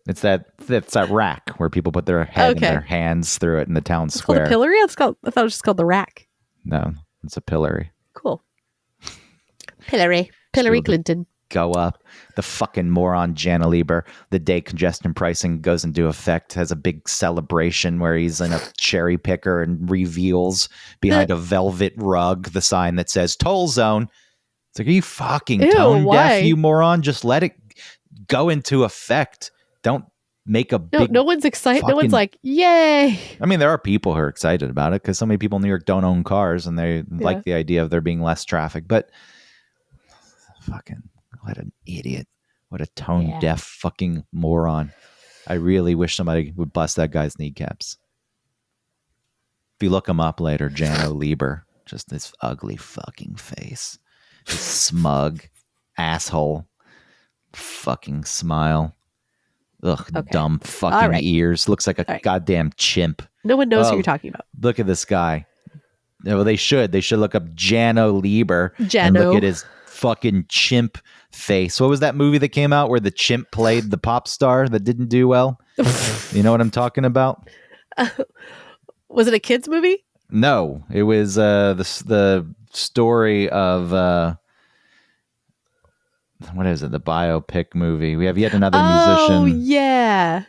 It's that rack where people put their head and their hands through it in the town square. Called a pillory? I thought it was just called the rack. No, it's a pillory. Cool. Pillory. Hillary Clinton. Go up. The fucking moron Janno Lieber, the day congestion pricing goes into effect, has a big celebration where he's in a cherry picker and reveals behind a velvet rug the sign that says toll zone. It's like, are you fucking tone deaf, you moron? Just let it go into effect. Don't make a big... No one's excited. No one's like, yay. I mean, there are people who are excited about it because so many people in New York don't own cars and they like the idea of there being less traffic. But fucking, what an idiot. What a tone deaf fucking moron. I really wish somebody would bust that guy's kneecaps. If you look him up later, Janno Lieber, just this ugly fucking face. This smug asshole fucking smile. Ugh, dumb fucking ears. Looks like a goddamn chimp. No one knows who you're talking about. Look at this guy. Well, they should. They should look up Janno Lieber and look at his fucking chimp face. What was that movie that came out where the chimp played the pop star that didn't do well? You know what I'm talking about? Was it a kids movie? No, it was the story of... what is it? The biopic movie. We have yet another musician. Oh, yeah.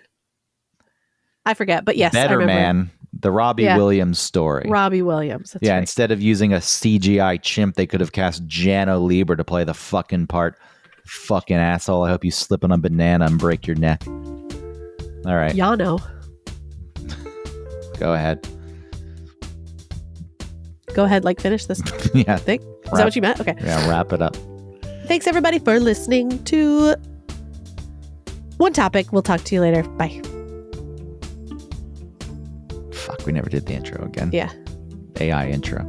I forget, but yes, Better Man, the Robbie Williams story. Robbie Williams. That's right. Instead of using a CGI chimp, they could have cast Janno Lieber to play the fucking part. Fucking asshole. I hope you slip on a banana and break your neck. All right. Janno. Go ahead. Go ahead, finish this thing? Is that what you meant? Okay. Yeah, wrap it up. Thanks, everybody, for listening to One Topic. We'll talk to you later. Bye. Fuck, we never did the intro again. Yeah. AI intro.